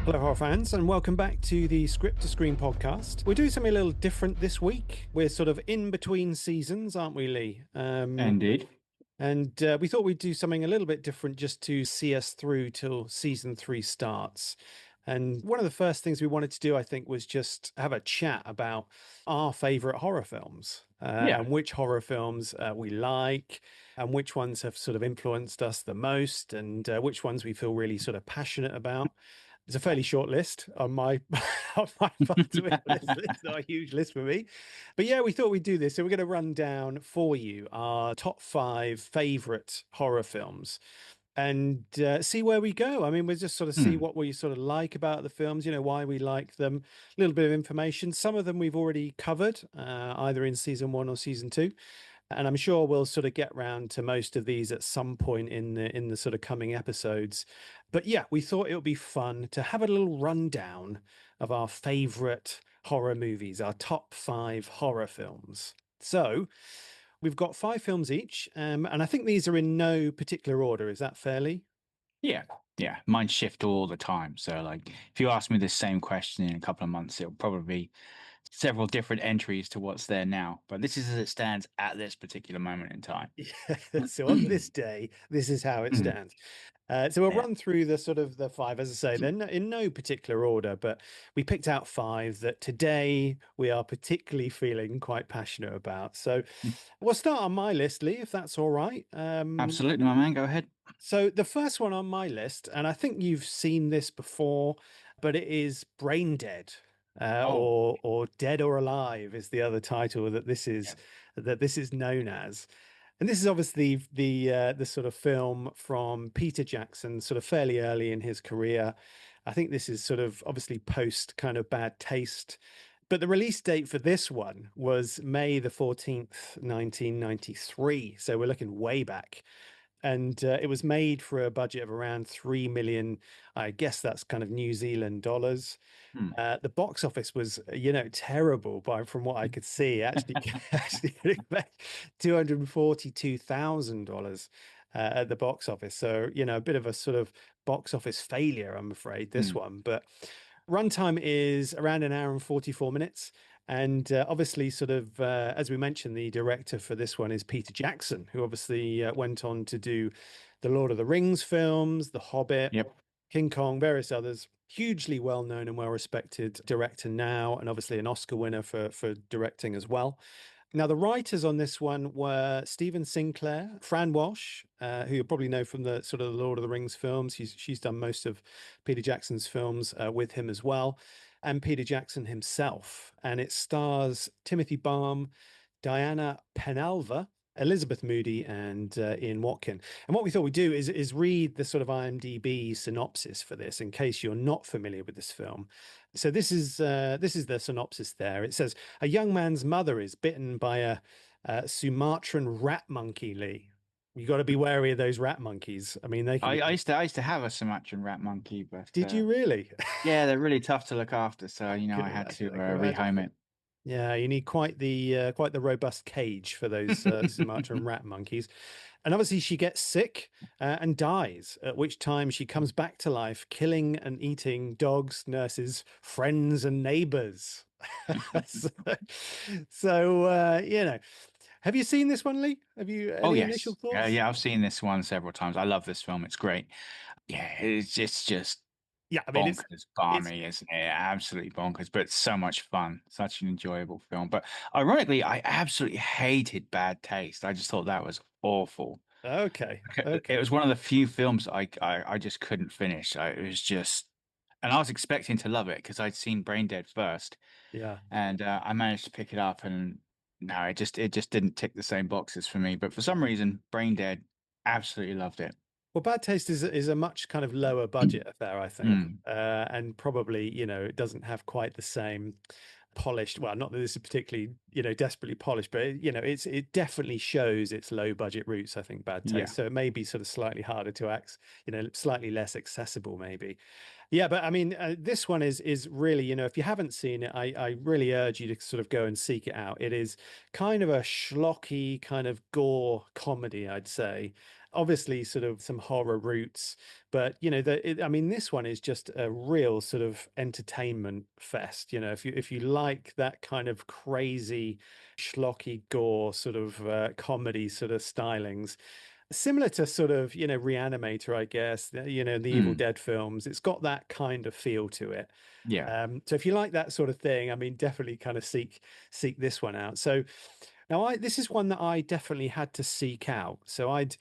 Hello, horror fans, and welcome back to the Script to Screen podcast. We're doing something a little different this week. We're sort of in between seasons, aren't we, Lee? Indeed. And we thought we'd do something a little bit different just to see us through till season three starts. And one of the first things we wanted to do, I think, was just have a chat about our favorite horror films Yeah. and which horror films we like and which ones have sort of influenced us the most and which ones we feel really sort of passionate about. It's a fairly short list on my on my part of it. It's not a huge list for me, but yeah, we thought we'd do this. So we're going to run down for you our top five favorite horror films and see where we go. I mean, we'll just sort of see Hmm. what we sort of like about the films, why we like them, a little bit of information. Some of them we've already covered, either in season one or season two. And I'm sure we'll sort of get round to most of these at some point in the sort of coming episodes. But yeah, we thought it would be fun to have a little rundown of our favorite horror movies, our top five horror films. So we've got five films each, and I think these are in no particular order. Is that fairly? Yeah. Yeah. Mine shift all the time. So, like, if you ask me the same question in a couple of months, it'll probably be several different entries to what's there now. But this is as it stands at this particular moment in time. Yeah. So on this day, this is how it Hmm. stands. So we'll Yeah. run through the sort of the five, as I say, then in no particular order, but we picked out five that today we are particularly feeling quite passionate about. So we'll start on my list, Lee, if that's all right. Absolutely, my man. Go ahead. So the first one on my list, and I think you've seen this before, but it is Brain Dead, Oh, or Dead or Alive is the other title yeah. that this is known as. And this is obviously the sort of film from Peter Jackson, sort of fairly early in his career. I think this is sort of obviously post kind of Bad Taste. But the release date for this one was May the 14th, 1993. So we're looking way back. And it was made for a budget of around 3 million. I guess that's kind of New Zealand dollars. Hmm. The box office was, terrible by from what I could see. Actually, actually getting back $242,000 at the box office. So, a bit of a sort of box office failure, I'm afraid, this Hmm. one. But runtime is around an hour and 44 minutes. And obviously, sort of, as we mentioned, the director for this one is Peter Jackson, who obviously went on to do the Lord of the Rings films, The Hobbit, Yep. King Kong, various others. Hugely well known and well respected director now, and obviously an Oscar winner for directing as well. Now, the writers on this one were Stephen Sinclair, Fran Walsh, who you probably know from the sort of the Lord of the Rings films. She's done most of Peter Jackson's films with him as well, and Peter Jackson himself. And it stars Timothy Balm, Diana Penalva, Elizabeth Moody, and Ian Watkin. And what we thought we'd do is read the sort of IMDb synopsis for this, in case you're not familiar with this film. So this is the synopsis there. It says a young man's mother is bitten by a Sumatran rat monkey. Lee, you got to be wary of those rat monkeys. I mean, they can I, be. I used to have a Sumatran rat monkey, but Did you really? yeah, they're really tough to look after. So, I I can had to imagine. I can imagine. rehome it. Yeah, you need quite the robust cage for those Sumatran rat monkeys. And obviously, she gets sick and dies, at which time she comes back to life, killing and eating dogs, nurses, friends, and neighbors. So, have you seen this one, Lee? Have you Oh, any initial yes. Yeah, thoughts? yeah, I've seen this one several times. I love this film. It's great. Yeah, it's just Yeah, I mean, bonkers, it's balmy, isn't it? Absolutely bonkers, but so much fun. Such an enjoyable film. But ironically, I absolutely hated Bad Taste. I just thought that was awful. okay, It okay, was one of the few films I just couldn't finish. It was just, and I was expecting to love it because I'd seen Brain Dead first, yeah. and I managed to pick it up, and no, it just didn't tick the same boxes for me. But for some reason, Brain Dead, absolutely loved it. Well, Bad Taste is a much kind of lower budget affair, I think, Mm. and probably it doesn't have quite the same polished. Well, not that this is particularly desperately polished, but it definitely shows its low budget roots, I think, Bad Yeah. Taste. So it may be sort of slightly harder to slightly less accessible, maybe. Yeah, but I mean, this one is really, if you haven't seen it, I really urge you to sort of go and seek it out. It is kind of a schlocky, kind of gore comedy, I'd say. Obviously, sort of some horror roots, but I mean, this one is just a real sort of entertainment fest. If you like that kind of crazy, schlocky gore sort of comedy sort of stylings, similar to sort of Reanimator, I guess, the Evil Mm. Dead films. It's got that kind of feel to it. Yeah. So if you like that sort of thing, I mean, definitely kind of seek this one out. So now this is one that I definitely had to seek out. So I'd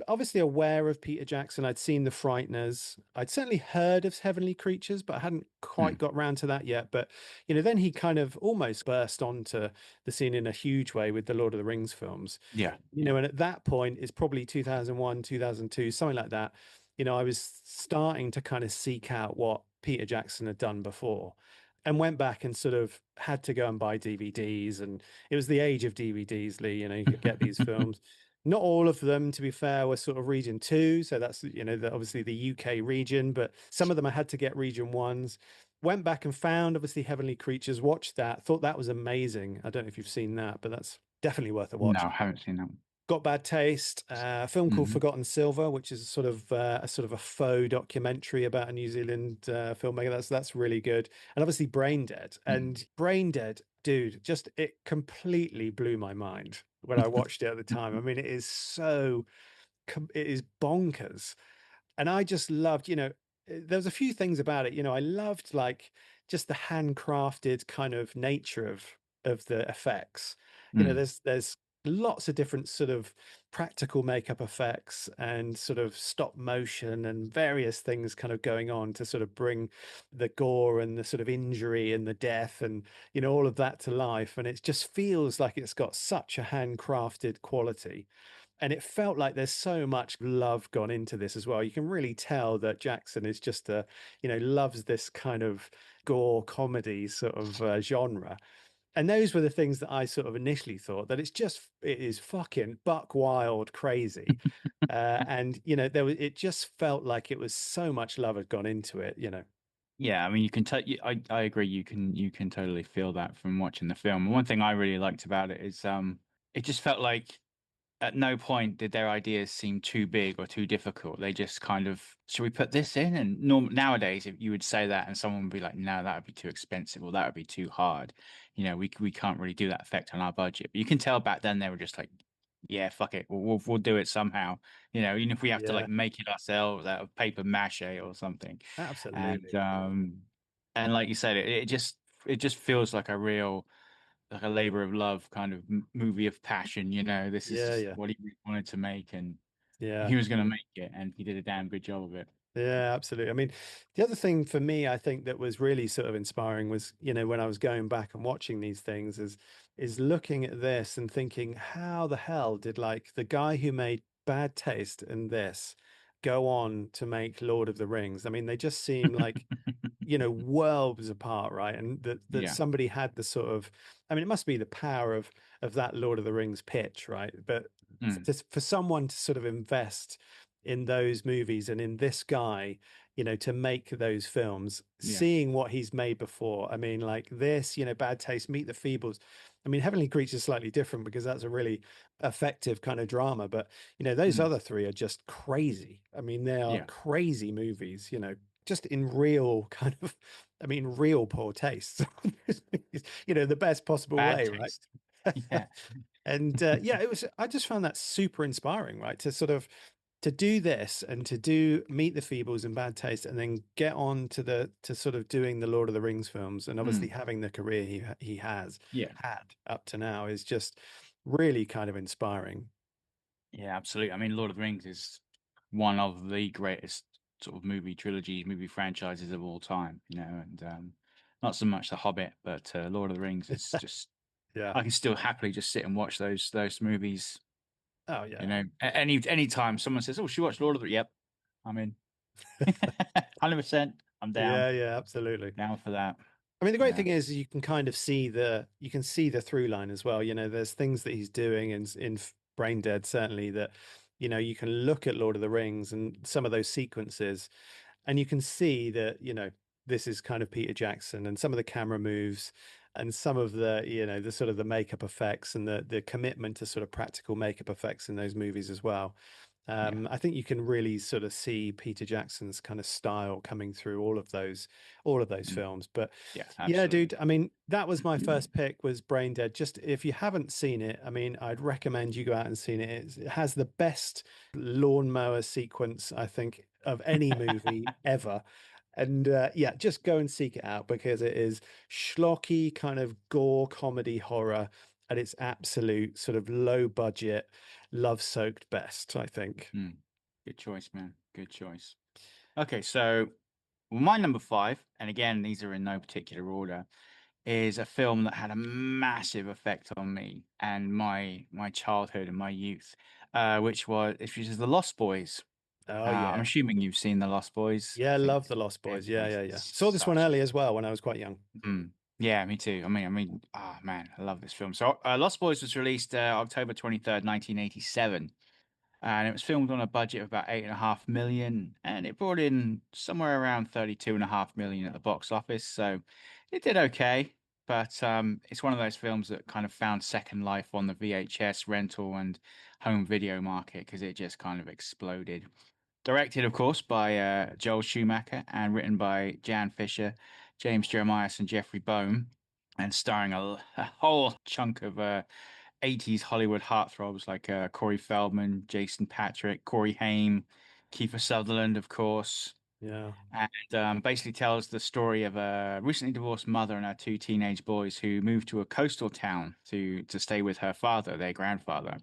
obviously aware of Peter Jackson. I'd seen The Frighteners. I'd certainly heard of Heavenly Creatures, but I hadn't quite Mm. got round to that yet. But then he kind of almost burst onto the scene in a huge way with the Lord of the Rings films. Yeah. Yeah. And at that point, it's probably 2001, 2002, something like that. I was starting to kind of seek out what Peter Jackson had done before and went back and sort of had to go and buy DVDs. And it was the age of DVDs, Lee. You could get these films. Not all of them, to be fair, were sort of region two. So that's, obviously the UK region, but some of them I had to get region ones. Went back and found, obviously, Heavenly Creatures, watched that, thought that was amazing. I don't know if you've seen that, but that's definitely worth a No, watch. I haven't seen that one. Got Bad Taste, a film called Hmm. Forgotten Silver, which is a sort of a faux documentary about a New Zealand filmmaker. That's really good. And obviously Brain Dead. Mm. And Brain Dead, dude, just it completely blew my mind when I watched it at the time. I mean, it is bonkers. And I just loved, there's a few things about it. I loved like just the handcrafted kind of nature of the effects. Mm. There's lots of different sort of practical makeup effects and sort of stop motion and various things kind of going on to sort of bring the gore and the sort of injury and the death and all of that to life. And it just feels like it's got such a handcrafted quality, and it felt like there's so much love gone into this as well. You can really tell that Jackson is just loves this kind of gore comedy sort of genre. And those were the things that I sort of initially thought, that it is fucking buck wild crazy. And it just felt like it was so much love had gone into it. Yeah, I mean, you can tell. I agree. You can totally feel that from watching the film. And one thing I really liked about it is, it just felt like at no point did their ideas seem too big or too difficult. They just kind of, should we put this in? And nowadays, if you would say that, and someone would be like, "No, that would be too expensive, or that would be too hard." We can't really do that effect on our budget. But you can tell back then they were just like, "Yeah, fuck it, we'll do it somehow." Even if we have to Yeah, like make it ourselves out of paper mache or something. And absolutely. and like you said, it just feels like a real, like a labor of love kind of movie of passion. This is Yeah, just yeah, what he really wanted to make, and yeah. he was going to make it, and he did a damn good job of it. Yeah, absolutely. I mean, the other thing for me, I think that was really sort of inspiring was, when I was going back and watching these things is looking at this and thinking, how the hell did like the guy who made Bad Taste and this go on to make Lord of the Rings? I mean, they just seem like worlds apart, right? And that Yeah. somebody had the sort of, I mean, it must be the power of that Lord of the Rings pitch, right? But Mm. just for someone to sort of invest in those movies and in this guy, to make those films, Yeah. seeing what he's made before. I mean, like this, Bad Taste, Meet the Feebles. I mean, Heavenly Creatures is slightly different because that's a really effective kind of drama, but those Mm. other three are just crazy. I mean, they are Yeah. crazy movies, just in real kind of, I mean, real poor taste, the best possible Bad way, right? taste. Yeah. And yeah, I just found that super inspiring, right? To sort of to do this and to do Meet the Feebles and Bad Taste, and then get on to sort of doing the Lord of the Rings films, and obviously Mm. having the career he has Yeah. had up to now is just really kind of inspiring. Yeah, absolutely. I mean, Lord of the Rings is one of the greatest sort of movie trilogies, movie franchises of all time, and not so much The Hobbit, but Lord of the Rings is just, Yeah. I can still happily just sit and watch those movies. Oh yeah. Any time someone says, "Oh, should we watch Lord of the?" Yep, I'm in. 100%. I'm down Yeah, yeah, absolutely. down for that. I mean, the great Yeah, thing is you can see the through line as well. You know, there's things that he's doing in Brain Dead certainly that, you know, you can look at Lord of the Rings and some of those sequences, and you can see that, you know, this is kind of Peter Jackson and some of the camera moves and some of the, you know, the sort of the makeup effects and the commitment to sort of practical makeup effects in those movies as well. yeah, I think you can really sort of see Peter Jackson's kind of style coming through all of those mm, films. But yeah, yeah, absolutely. dude, I mean, that was my first pick was Brain Dead. Just if you haven't seen it, I mean, I'd recommend you go out and see it. It has the best lawnmower sequence, I think, of any movie ever. And yeah, just go and seek it out because it is schlocky kind of gore comedy horror at its absolute sort of low budget, love soaked best, I think. Mm, good choice, man. Good choice. Okay, so my number five, and again, these are in no particular order, is a film that had a massive effect on me and my childhood and my youth, which is The Lost Boys. Oh I'm yeah. assuming you've seen The Lost Boys. I Yeah, think love The Lost Boys. Yeah, everyone's yeah, yeah. Saw this one such. early as well when I was quite young. Yeah, me too. Oh man, I love this film. So, Lost Boys was released October 23rd, 1987, and it was filmed on a budget of about 8.5 million, and it brought in somewhere around 32.5 million at the box office. So, it did okay, but it's one of those films that kind of found second life on the VHS rental and home video market because it just kind of exploded. Directed, of course, by Joel Schumacher and written by Jan Fisher, James Jeremias, and Jeffrey Bohm, and starring a whole chunk of 80s Hollywood heartthrobs like Corey Feldman, Jason Patric, Corey Haim, Kiefer Sutherland, of course. Yeah. And basically tells the story of a recently divorced mother and her two teenage boys who moved to a coastal town to stay with her father, their grandfather.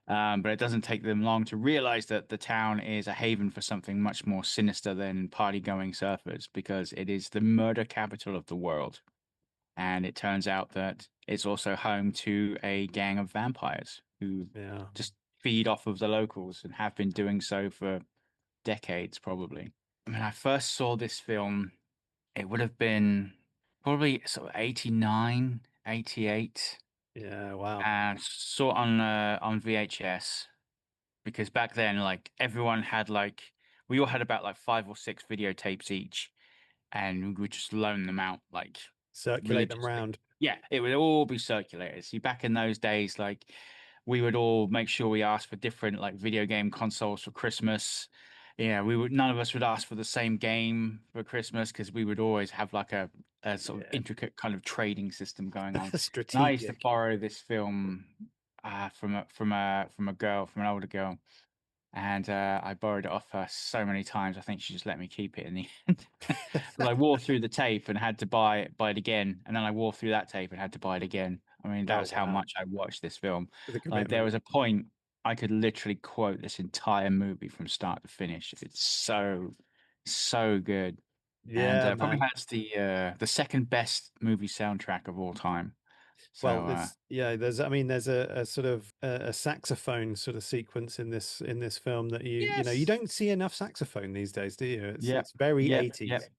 But it doesn't take them long to realize that the town is a haven for something much more sinister than party-going surfers, because it is the murder capital of the world. And it turns out that it's also home to a gang of vampires who Yeah. just feed off of the locals and have been doing so for decades, probably. When I first saw this film, it would have been probably sort of 89, 88, Yeah. Wow. and saw it on VHS. Because back then, like everyone had like we all had about like five or six videotapes each, and we would just loan them out like Circulate them religiously. round. Yeah, it would all be circulated. See, back in those days, like we would all make sure we asked for different like video game consoles for Christmas. Yeah, we would none of us would ask for the same game for Christmas because we would always have like a sort of Yeah. intricate kind of trading system going on. And I used to Strategic. borrow this film from a girl, from an older girl, and I borrowed it off her so many times. I think she just let me keep it in the end. But I wore through the tape and had to buy it again, and then I wore through that tape and had to buy it again. I mean, Oh that's how wow. much I watched this film. The Like there commitment. was a point I could literally quote this entire movie from start to finish. It's so good, and Yeah, probably man. has the second best movie soundtrack of all time. Well, So there's yeah, there's I mean, there's a sort of a saxophone sort of sequence in this film that you know you yes, don't see enough saxophone these days, do you? yep, It's very yep, yep. 80s.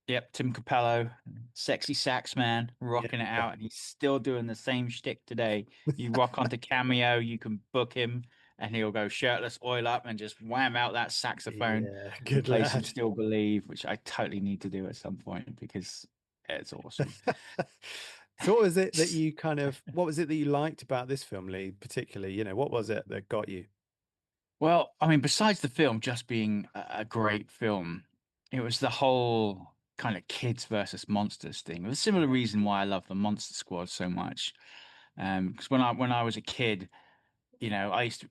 Yep, Tim Capello, sexy sax man, Yeah. rocking it out, and he's still doing the same shtick today. You rock onto Cameo, you can book him, and he'll go shirtless, oil up, and just wham out that saxophone Yeah, and good play some lad. Still Believe, which I totally need to do at some point because it's awesome. So what was it that you kind of what was it that you liked about this film, Lee, particularly? You know, what was it that got you? Well, I mean, besides the film just being a great film, it was the whole kind of kids versus monsters thing. It was a similar Yeah, reason why I love the Monster Squad so much. Because when I was a kid, we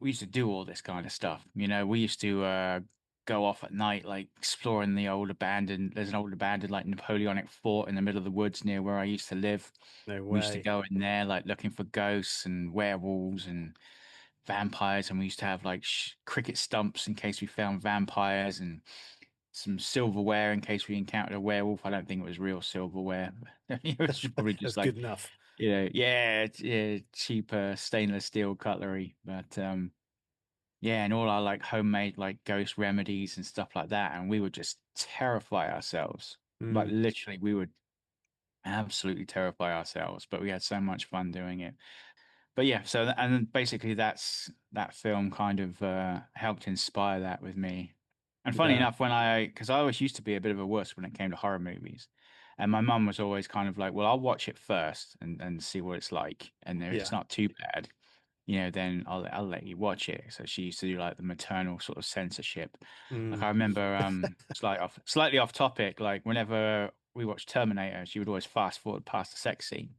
used to do all this kind of stuff. We used to go off at night, like exploring there's an old abandoned like Napoleonic fort in the middle of the woods near where I used to live. no We used to way. go in there like looking for ghosts and werewolves and vampires, and we used to have like cricket stumps in case we found vampires and some silverware in case we encountered a werewolf. I don't think it was real silverware. It was probably just That's like good enough. yeah, cheap stainless steel cutlery. But yeah, and all our like homemade like ghost remedies and stuff like that, and we would just terrify ourselves. Like Mm. literally, we would. absolutely terrify ourselves, but we had so much fun doing it. But yeah, so and basically that film kind of helped inspire that with me. And funny Yeah. enough, because I always used to be a bit of a wuss when it came to horror movies, and my mum was always kind of like, "Well, I'll watch it first and see what it's like, and if it's Yeah. not too bad, then I'll let you watch it." So she used to do like the maternal sort of censorship. Like Mm. I remember, slightly off topic, like whenever we watched Terminator, she would always fast forward past the sex scene.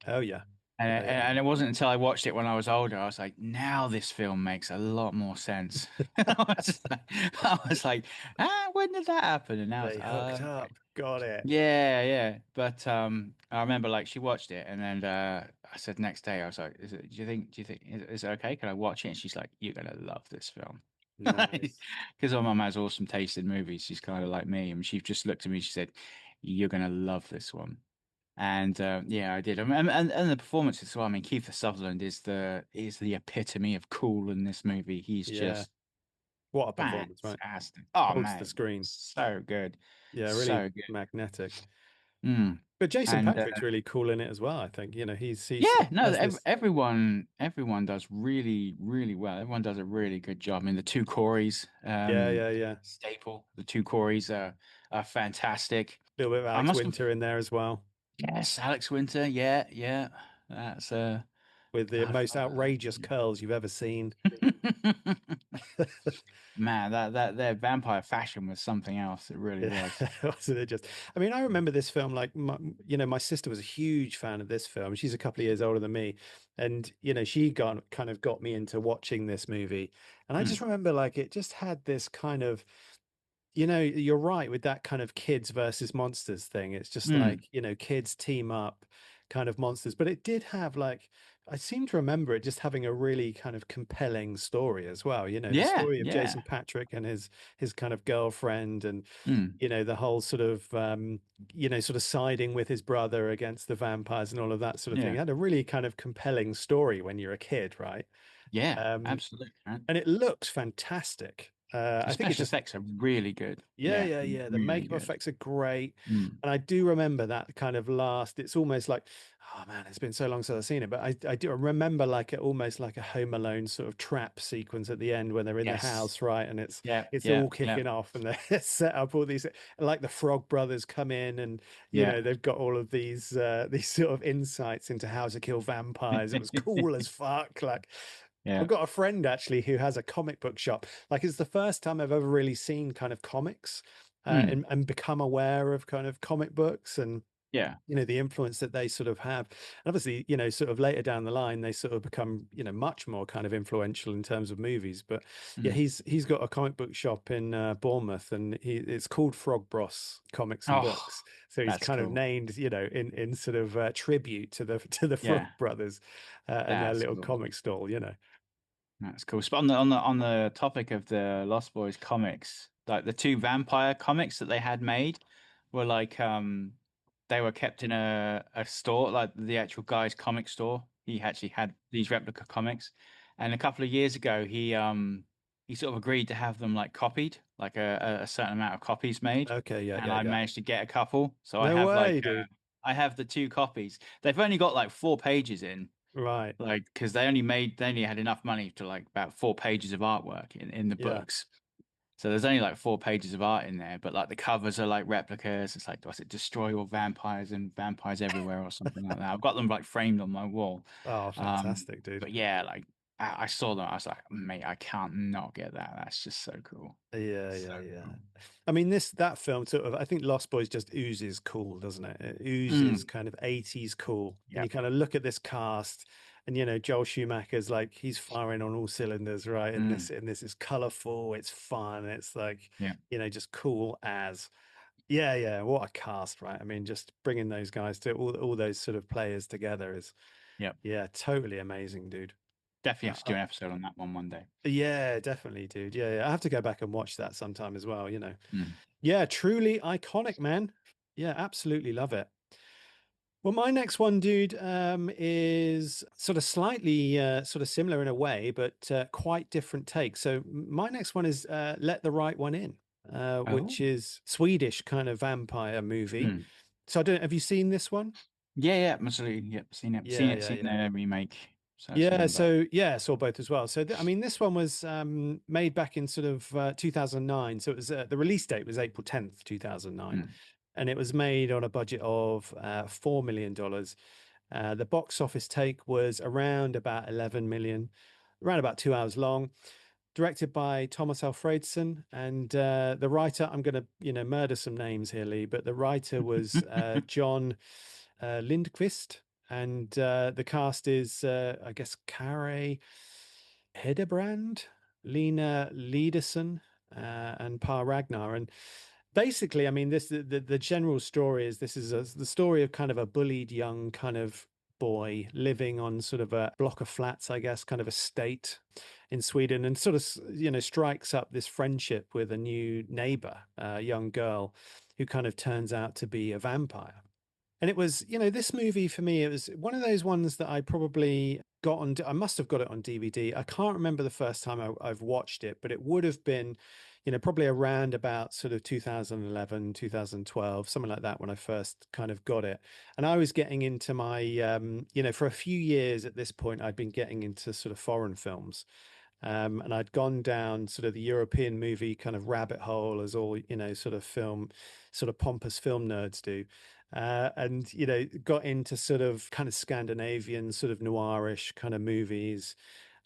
Oh yeah. And, Yeah, yeah. and it wasn't until I watched it when I was older, I was like, now this film makes a lot more sense. I was like, when did that happen? And now it's, They hooked okay. up. Got it. Yeah, yeah. But I remember like she watched it, and then I said next day, I was like, do you think is it okay? Can I watch it? And she's like, you're gonna love this film. Nice. Because my mum has awesome taste in movies. She's kind of like me, and she just looked at me. She said, "You're gonna love this one." And yeah, I did. And the performance as well. I mean, Kiefer Sutherland is the epitome of cool in this movie. He's Yeah. just What a performance, right? fantastic. Oh Holds the man, screen. so good, Yeah, really so good. magnetic. Mm. But Jason And Patrick's really cool in it as well, I think. He's yeah, no, has this. everyone does really, really well. Everyone does a really good job. I mean, the two Corys, Yeah, yeah, yeah. staple. The two Corys are fantastic. A little bit of I Alex must have, Winter in there as well, yes, Alex Winter. Yeah, yeah. That's with the I've, most outrageous curls you've ever seen. Man, that their vampire fashion was something else. It really Yeah, was. wasn't it just? I mean, I remember this film like my sister was a huge fan of this film. She's a couple of years older than me, and she kind of got me into watching this movie. And I just Mm, remember like it just had this kind of you're right with that kind of kids versus monsters thing. It's just mm. like, kids team up kind of monsters. But it did have like, I seem to remember it just having a really kind of compelling story as well. The Yeah, story of yeah. Jason Patrick and his kind of girlfriend and, Mm, the whole sort of, sort of siding with his brother against the vampires and all of that sort of thing. It yeah. had a really kind of compelling story when you're a kid, right? Yeah, Um, absolutely, man. and it looks fantastic. The I think it special just effects are really good. yeah, Yeah, yeah, yeah. The really makeup good. effects are great. Mm. And I do remember that kind of it's almost like, oh man, it's been so long since I've seen it. But I do remember like almost like a Home Alone sort of trap sequence at the end when they're in the Yes. house, right? And Yeah, it's yeah, all yeah. kicking off and they set up all these like the Frog Brothers come in and Yeah. they've got all of these these sort of insights into how to kill vampires. It was cool as fuck. Like I've Yeah. got a friend actually who has a comic book shop. Like it's the first time I've ever really seen kind of comics Mm. and become aware of kind of comic books and Yeah. the influence that they sort of have. And obviously, sort of later down the line, they sort of become, much more kind of influential in terms of movies. But yeah, Mm. he's got a comic book shop in Bournemouth, and it's called Frog Bros Comics and Oh, Books. So he's that's kind of cool. named, in sort of tribute to the Frog Yeah, Brothers and their that's little cool. comic stall. That's cool. But on the topic of the Lost Boys comics, like the two vampire comics that they had made were like they were kept in a store, like the actual guy's comic store. He actually had these replica comics. And a couple of years ago he sort of agreed to have them like copied, like a certain amount of copies made. Okay, yeah, And yeah, I yeah. managed to get a couple. So I No have way, dude. I have the two copies. They've only got like 4 pages in. Right. Like, because they only had enough money to like about 4 pages of artwork in the Yeah. books. So there's only like 4 pages of art in there, but like the covers are like replicas. It's like, was it Destroy All Vampires and Vampires Everywhere or something like that? I've got them like framed on my wall. Oh, Um, fantastic, dude. but yeah, like I saw them. I was like, mate, I can't not get that. That's just so cool. Yeah, So yeah, yeah. cool. I mean, that film sort of, I think Lost Boys just oozes cool, doesn't it? It oozes Mm, kind of 80s cool. And yeah, you kind of look at this cast and Joel Schumacher's like he's firing on all cylinders, right? And this mm, and this is colorful, it's fun, it's like, yeah, just cool as. Yeah, yeah, what a cast, right? I mean, just bringing those guys to all those sort of players together is yeah. yeah, totally amazing, dude. Definitely Uh, have to uh, do an episode on that one day. yeah, definitely, dude. Yeah, yeah. I have to go back and watch that sometime as well. Mm. Yeah, truly iconic, man. Yeah, absolutely love it. Well, my next one, dude, is sort of slightly sort of similar in a way, but quite different take. So my next one is Let the Right One In, Oh, which is Swedish kind of vampire movie. mm. So I don't. Have you seen this one? Yeah, yeah, absolutely. Yep, seen it, Yeah, yeah, seen yeah. the remake. So I've seen Yeah, them both. so yeah, I saw both as well. So I mean, this one was made back in sort of 2009. So it was the release date was April 10th, 2009, Mm. and it was made on a budget of $4 million. The box office take was around about 11 million, around about 2 hours long. Directed by Thomas Alfredson, and the writer. I'm going to murder some names here, Lee, but the writer was John Lindqvist, and the cast is, I guess, Kare Hedebrand, Lena Lederson, and Pa Ragnar. And basically, I mean, the general story is this is the story of kind of a bullied young kind of boy living on sort of a block of flats, I guess, kind of estate in Sweden, and sort of strikes up this friendship with a new neighbor, a young girl who kind of turns out to be a vampire. And it was, this movie for me, it was one of those ones that I probably got on, I must have got it on DVD. I can't remember the first time I've watched it, but it would have been, probably around about sort of 2011, 2012, something like that when I first kind of got it. And I was getting into my, for a few years at this point, I'd been getting into sort of foreign films. And I'd gone down sort of the European movie kind of rabbit hole, as all, sort of sort of pompous film nerds do. And, got into sort of kind of Scandinavian, sort of noirish kind of movies,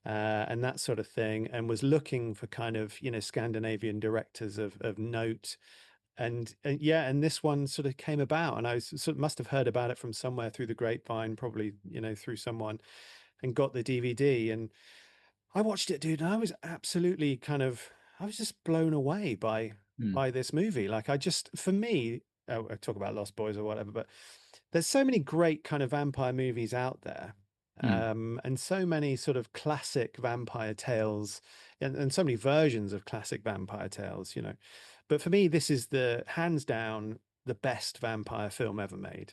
and that sort of thing, and was looking for kind of, Scandinavian directors of note. And yeah, and this one sort of came about, and I sort of must have heard about it from somewhere through the grapevine, probably, through someone, and got the DVD. And I watched it, dude, and I was absolutely I was just blown away Mm. by this movie. Like, I just, for me, I talk about Lost Boys or whatever, but there's so many great kind of vampire movies out there, Mm. and so many sort of classic vampire tales, and so many versions of classic vampire tales. But for me, this is the hands down the best vampire film ever made,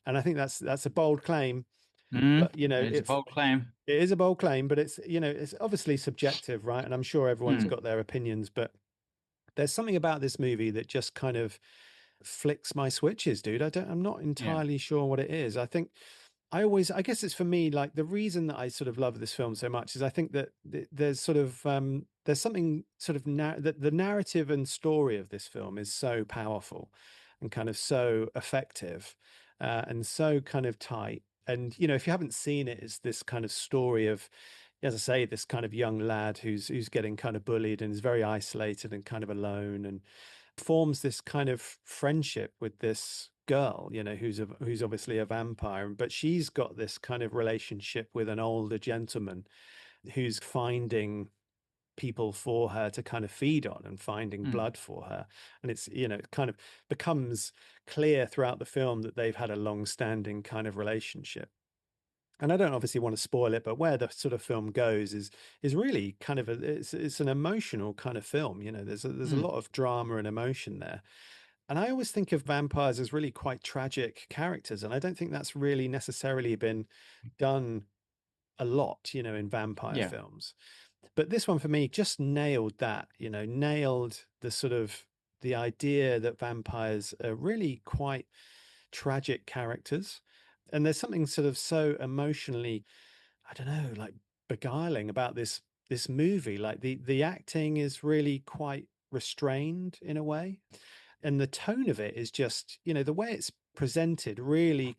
and I think that's a bold claim, Mm. but It's a bold claim. it is a bold claim, but it's it's obviously subjective, right? And I'm sure everyone's Mm. got their opinions, but there's something about this movie that just kind of flicks my switches, dude. I'm not Yeah. entirely sure what it is. I guess it's for me, like the reason that I sort of love this film so much is I think that there's sort of there's something sort of that the narrative and story of this film is so powerful and kind of so effective, and so kind of tight. And if you haven't seen it, it's this kind of story of, as I say, this kind of young lad who's getting kind of bullied and is very isolated and kind of alone, and forms this kind of friendship with this girl, who's obviously a vampire, but she's got this kind of relationship with an older gentleman who's finding people for her to kind of feed on and finding Mm. blood for her. And it's, it kind of becomes clear throughout the film that they've had a long-standing kind of relationship. And I don't obviously want to spoil it, but where the sort of film goes is really kind of it's an emotional kind of film. There's a Mm. lot of drama and emotion there. And I always think of vampires as really quite tragic characters, and I don't think that's really necessarily been done a lot, in vampire Yeah. films. But this one for me just nailed that, nailed the sort of the idea that vampires are really quite tragic characters. And there's something sort of so emotionally, I don't know, like beguiling about this movie. Like the acting is really quite restrained in a way, and the tone of it is just, the way it's presented really,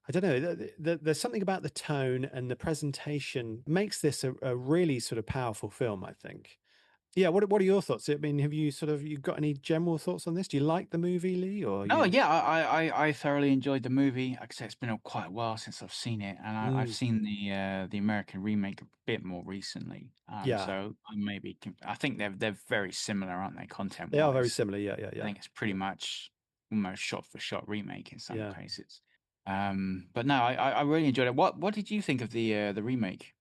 I don't know, there's something about the tone and the presentation makes this a really sort of powerful film, I think. Yeah, what are your thoughts? I mean, have you sort of you got any general thoughts on this? Do you like the movie, Lee, or No, you? yeah, I thoroughly enjoyed the movie. Like I said, it's been quite a while since I've seen it, and I've Mm, seen the American remake a bit more recently. yeah, So I maybe I think they're very similar, aren't they, content they are very wise? similar. Yeah, yeah, I yeah, think it's pretty much almost shot for shot remake in some yeah. cases. But no, I really enjoyed it. What did you think of the remake?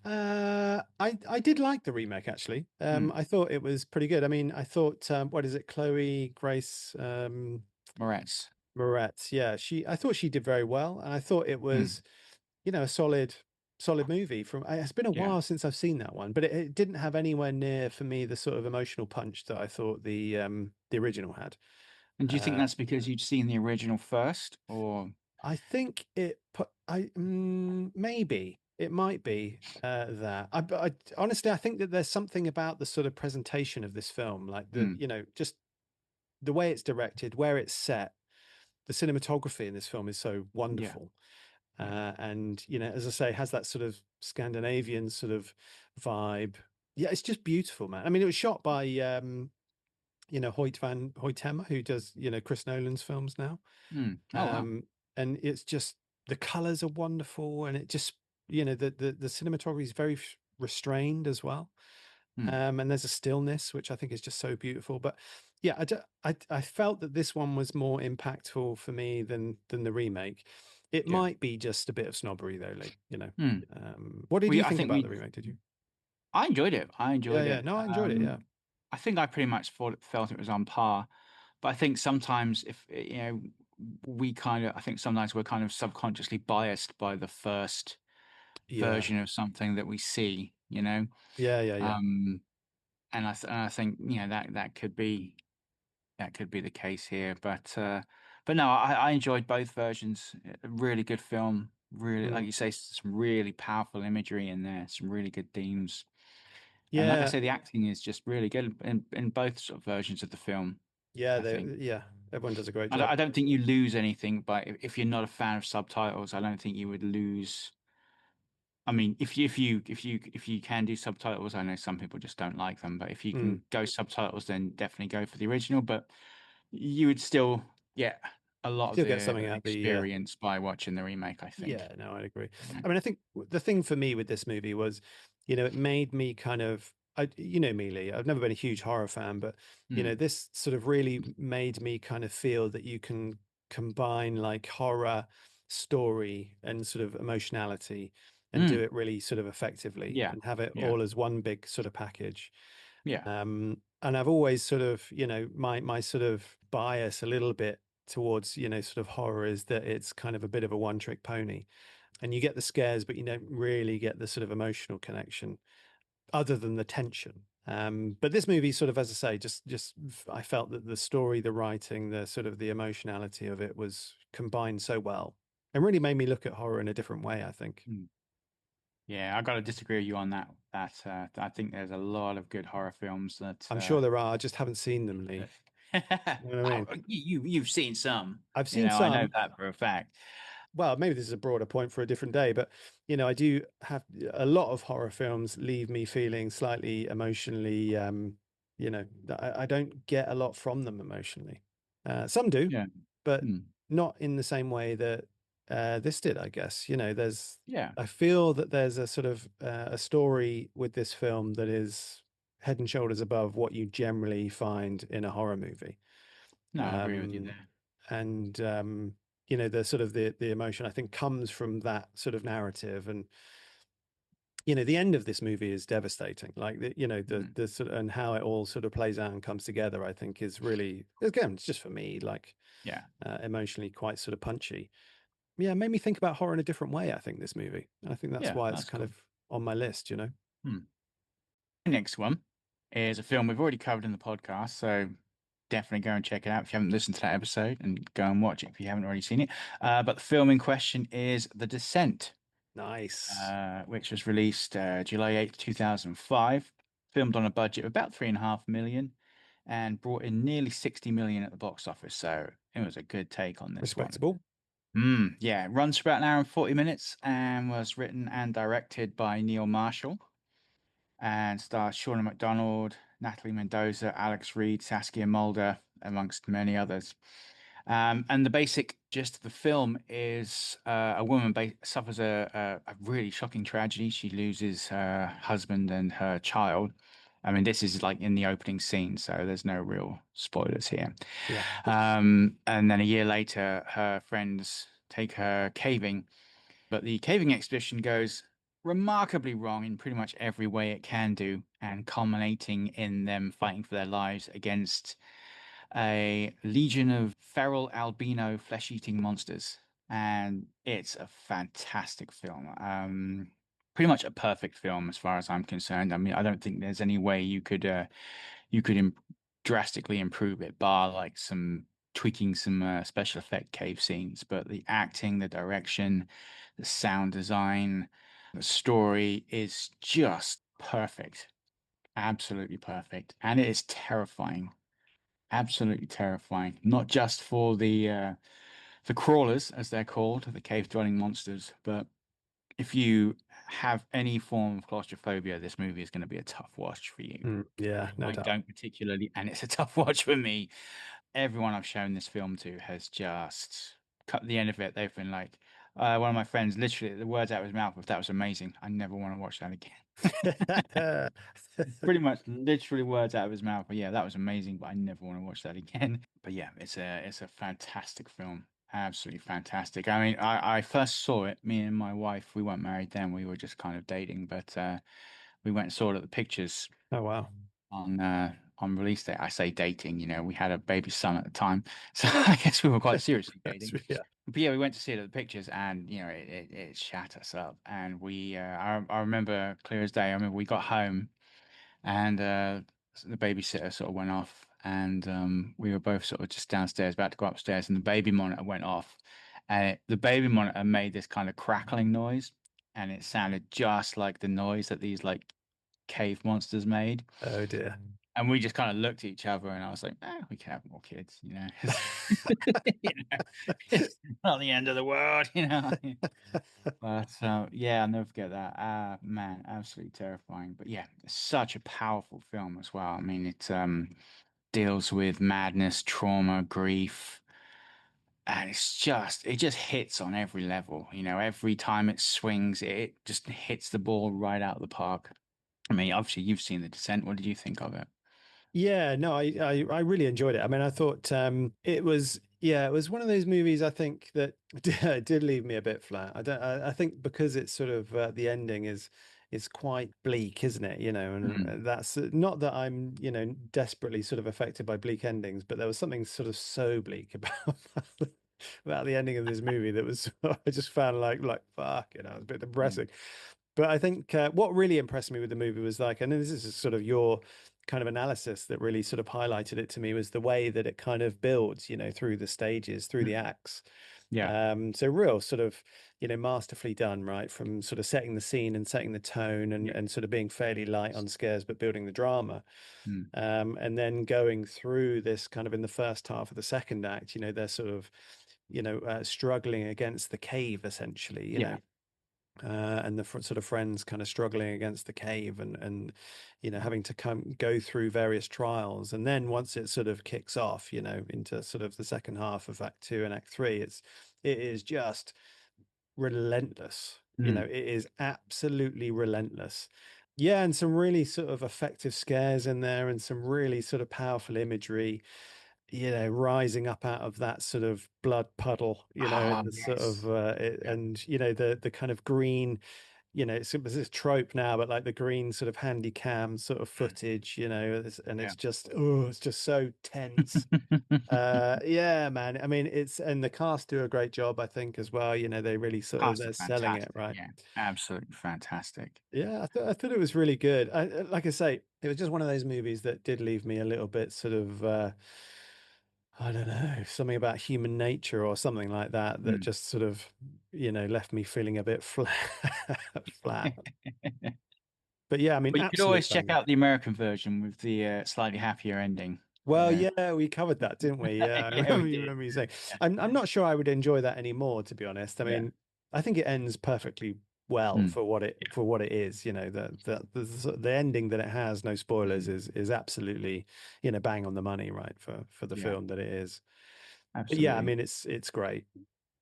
I did like the remake actually. Mm. I thought it was pretty good. I mean, I thought, what is it, Chloe Grace Moretz. Moretz? Yeah, I thought she did very well, and I thought it Mm. was, a solid movie. It's been a Yeah. while since I've seen that one, but it didn't have anywhere near for me the sort of emotional punch that I thought the original had. And do you think Uh, that's because you'd seen the original first, or I think it put maybe it might be that honestly I think that there's something about the sort of presentation of this film, like the mm, just the way it's directed, where it's set, the cinematography in this film is so yeah, wonderful. yeah, And as I say, has that sort of Scandinavian sort of vibe. Yeah, it's just beautiful, man. I mean, it was shot by Hoyt van Hoytema, who does Chris Nolan's films now. oh wow, um, and it's just the colors are wonderful, and it just the cinematography is very restrained as well. mm, And there's a stillness which I think is just so beautiful. But yeah, I felt that this one was more impactful for me than the remake. It yeah, might be just a bit of snobbery though, Lee. mm. What did We you I think think about the we remake? Did you? I enjoyed it. I Yeah, enjoyed yeah. it. No, I enjoyed it. Yeah. I think I pretty much felt it was on par. But I think sometimes if we kind of I think sometimes we're kind of subconsciously biased by the first Yeah. version of something that we see, you know. Yeah, yeah, yeah. Um, and I think that could be the case here. But no, I enjoyed both versions. A really good film. Really, like Mm. you say, some really powerful imagery in there. Some really good themes. And like I Yeah, say, the acting is just really good in both sort of versions of the film, yeah, I think. yeah. Everyone does a great job. I don't think you lose anything, but if you're not a fan of subtitles, I don't think you would lose. I mean, if you can do subtitles, I know some people just don't like them, but if you Mm. can go subtitles, then definitely go for the original. But you would still get a lot of Still get something the out the experience by watching the remake, I think. Yeah, no, I'd agree. Yeah. I mean, I think the thing for me with this movie was, it made me kind of, you know me, Lee, I've never been a huge horror fan, but, Mm. this sort of really made me kind of feel that you can combine like horror, story, and sort of emotionality and do Mm. it really sort of effectively Yeah. and have it Yeah. all as one big sort of package. Yeah. And I've always sort of, my sort of bias a little bit towards, sort of horror is that it's kind of a bit of a one trick pony, and you get the scares, but you don't really get the sort of emotional connection other than the tension. But this movie sort of, as I say, I felt that the story, the writing, the sort of the emotionality of it was combined so well and really made me look at horror in a different way, I think. Mm. Yeah, I got to disagree with you on that. I think there's a lot of good horror films that I'm sure there are, I just haven't seen them, Lee. You know what I oh, mean? you've seen some, I've you seen know, I know some. that for a fact. Well, maybe this is a broader point for a different day, but I do have a lot of horror films leave me feeling slightly emotionally, I don't get a lot from them emotionally. Some do, Yeah. but Hmm. not in the same way that this did, I guess. Yeah. I feel that there's a sort of a story with this film that is head and shoulders above what you generally find in a horror movie. No, I agree with you Um, there. and the sort of the emotion I think comes from that sort of narrative. And the end of this movie is devastating, like Mm. the sort of, and how it all sort of plays out and comes together, I think is really, again, it's just for me, like Yeah. emotionally quite sort of punchy. Yeah, it made me think about horror in a different way, I think, this movie, and I think that's Yeah, why it's that's kind cool. of on my list. Hmm. Next one is a film we've already covered in the podcast, so definitely go and check it out if you haven't listened to that episode, and go and watch it if you haven't already seen it. But the film in question is The Descent, Nice. which was released July 8th, 2005, filmed on a budget of about 3.5 million and brought in nearly 60 million at the box office. So it was a good take on this one. Respectable. Yeah, it runs for about an hour and 40 minutes and was written and directed by Neil Marshall and stars Shauna McDonald, Natalie Mendoza, Alex Reed, Saskia Mulder, amongst many others. And the basic gist of the film is a woman suffers a really shocking tragedy. She loses her husband and her child. I mean, this is like in the opening scene, so there's no real spoilers here. Yeah. And then a year later, her friends take her caving, but the caving expedition goes remarkably wrong in pretty much every way it can do, and culminating in them fighting for their lives against a legion of feral albino flesh-eating monsters. And it's a fantastic film. Pretty much a perfect film as far as I'm concerned. I mean, I don't think there's any way you could drastically improve it, bar like some tweaking some special effect cave scenes, but the acting, the direction, the sound design, the story is just perfect. Absolutely perfect. And it is terrifying. Absolutely terrifying. Not just for the crawlers, as they're called, the cave dwelling monsters, but if you have any form of claustrophobia, this movie is going to be a tough watch for you. Yeah, no I doubt. don't particularly, and it's a tough watch for me. Everyone I've shown this film to has just cut the end of it. They've been like, one of my friends, literally, the words out of his mouth, if that was amazing, I never want to watch that again. Pretty much literally words out of his mouth. But yeah, that was amazing, but I never want to watch that again. But yeah, it's a fantastic film. Absolutely fantastic. I mean, I first saw it, me and my wife, we weren't married then, we were just kind of dating, but we went and saw it at the pictures Oh wow. on release day. I say dating, we had a baby son at the time, so I guess we were quite seriously That's dating. yeah. But yeah, we went to see it at the pictures, and it shat us up. And I remember clear as day. I remember we got home, and the babysitter sort of went off, and we were both sort of just downstairs, about to go upstairs, and the baby monitor went off, and the baby monitor made this kind of crackling noise, and it sounded just like the noise that these like cave monsters made. Oh dear. And we just kind of looked at each other, and I was like, we can have more kids, you know, it's not the end of the world. But yeah, I'll never forget that. Man, absolutely terrifying. But yeah, it's such a powerful film as well. I mean, it deals with madness, trauma, grief, and it just hits on every level. Every time it swings, it just hits the ball right out of the park. I mean, obviously you've seen The Descent. What did you think of it? Yeah, no, I really enjoyed it. I mean, I thought it was yeah, it was one of those movies I think that did leave me a bit flat. I think because it's sort of the ending is quite bleak, isn't it? And Mm, that's not that I'm, desperately sort of affected by bleak endings, but there was something sort of so bleak about about the ending of this movie that was I just found like fuck, it was a bit mm, depressing. But I think what really impressed me with the movie was like, and this is sort of your kind of analysis that really sort of highlighted it to me was the way that it kind of builds, through the stages, through the mm. acts. Yeah, So real sort of, masterfully done, right? From sort of setting the scene and setting the tone and yeah. and sort of being fairly light on scares, but building the drama. Mm, And then going through this kind of in the first half of the second act, they're sort of, struggling against the cave essentially, yeah, and the sort of friends kind of struggling against the cave and having to go through various trials, and then once it sort of kicks off into sort of the second half of act two and act three, it is just relentless. mm, It is absolutely relentless. Yeah, and some really sort of effective scares in there and some really sort of powerful imagery, rising up out of that sort of blood puddle, ah, the sort of yes, yeah, and the kind of green, it's this trope now, but like the green sort of handy cam sort of mm, footage, and yeah. it's just so tense. Yeah, man. I mean, and the cast do a great job, I think, as well. They really sort of Cast are they're selling it fantastic. right. Yeah, absolutely fantastic. Yeah, I thought it was really good. Like I say, it was just one of those movies that did leave me a little bit sort of I don't know, something about human nature or something like that that Mm. just sort of, left me feeling a bit flat, flat. But yeah, I mean, But you could absolute always check banger. out the American version with the slightly happier ending. Well, Yeah, yeah, we covered that, didn't we? Yeah, I yeah, we did. remember you saying. Yeah, I'm not sure I would enjoy that anymore, to be honest. I yeah, mean, I think it ends perfectly well mm, for what it is. The ending that it has, no spoilers, mm, is absolutely, bang on the money, right, for the yeah, film that it is. But yeah, I absolutely. mean, it's great.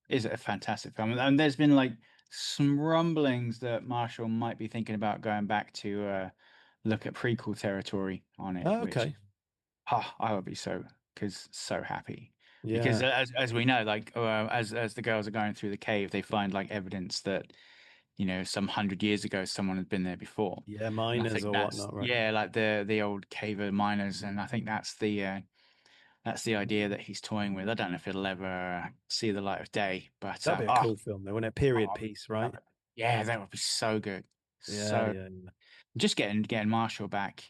Is it a fantastic film? And there's been like some rumblings that Marshall might be thinking about going back to look at prequel territory on it, Oh, which okay. I would be so happy because Yeah. as we know, like as the girls are going through the cave, they find like evidence that some 100 years ago someone had been there before, Yeah, and I miners think or that's whatnot, right? yeah, like the old caver miners, and I think that's the idea that he's toying with. I don't know if it'll ever see the light of day, but That'd be a cool film, though, wouldn't it? Period oh, piece, love right? it. Yeah, that would be so good. Yeah, So yeah, yeah. just getting Marshall back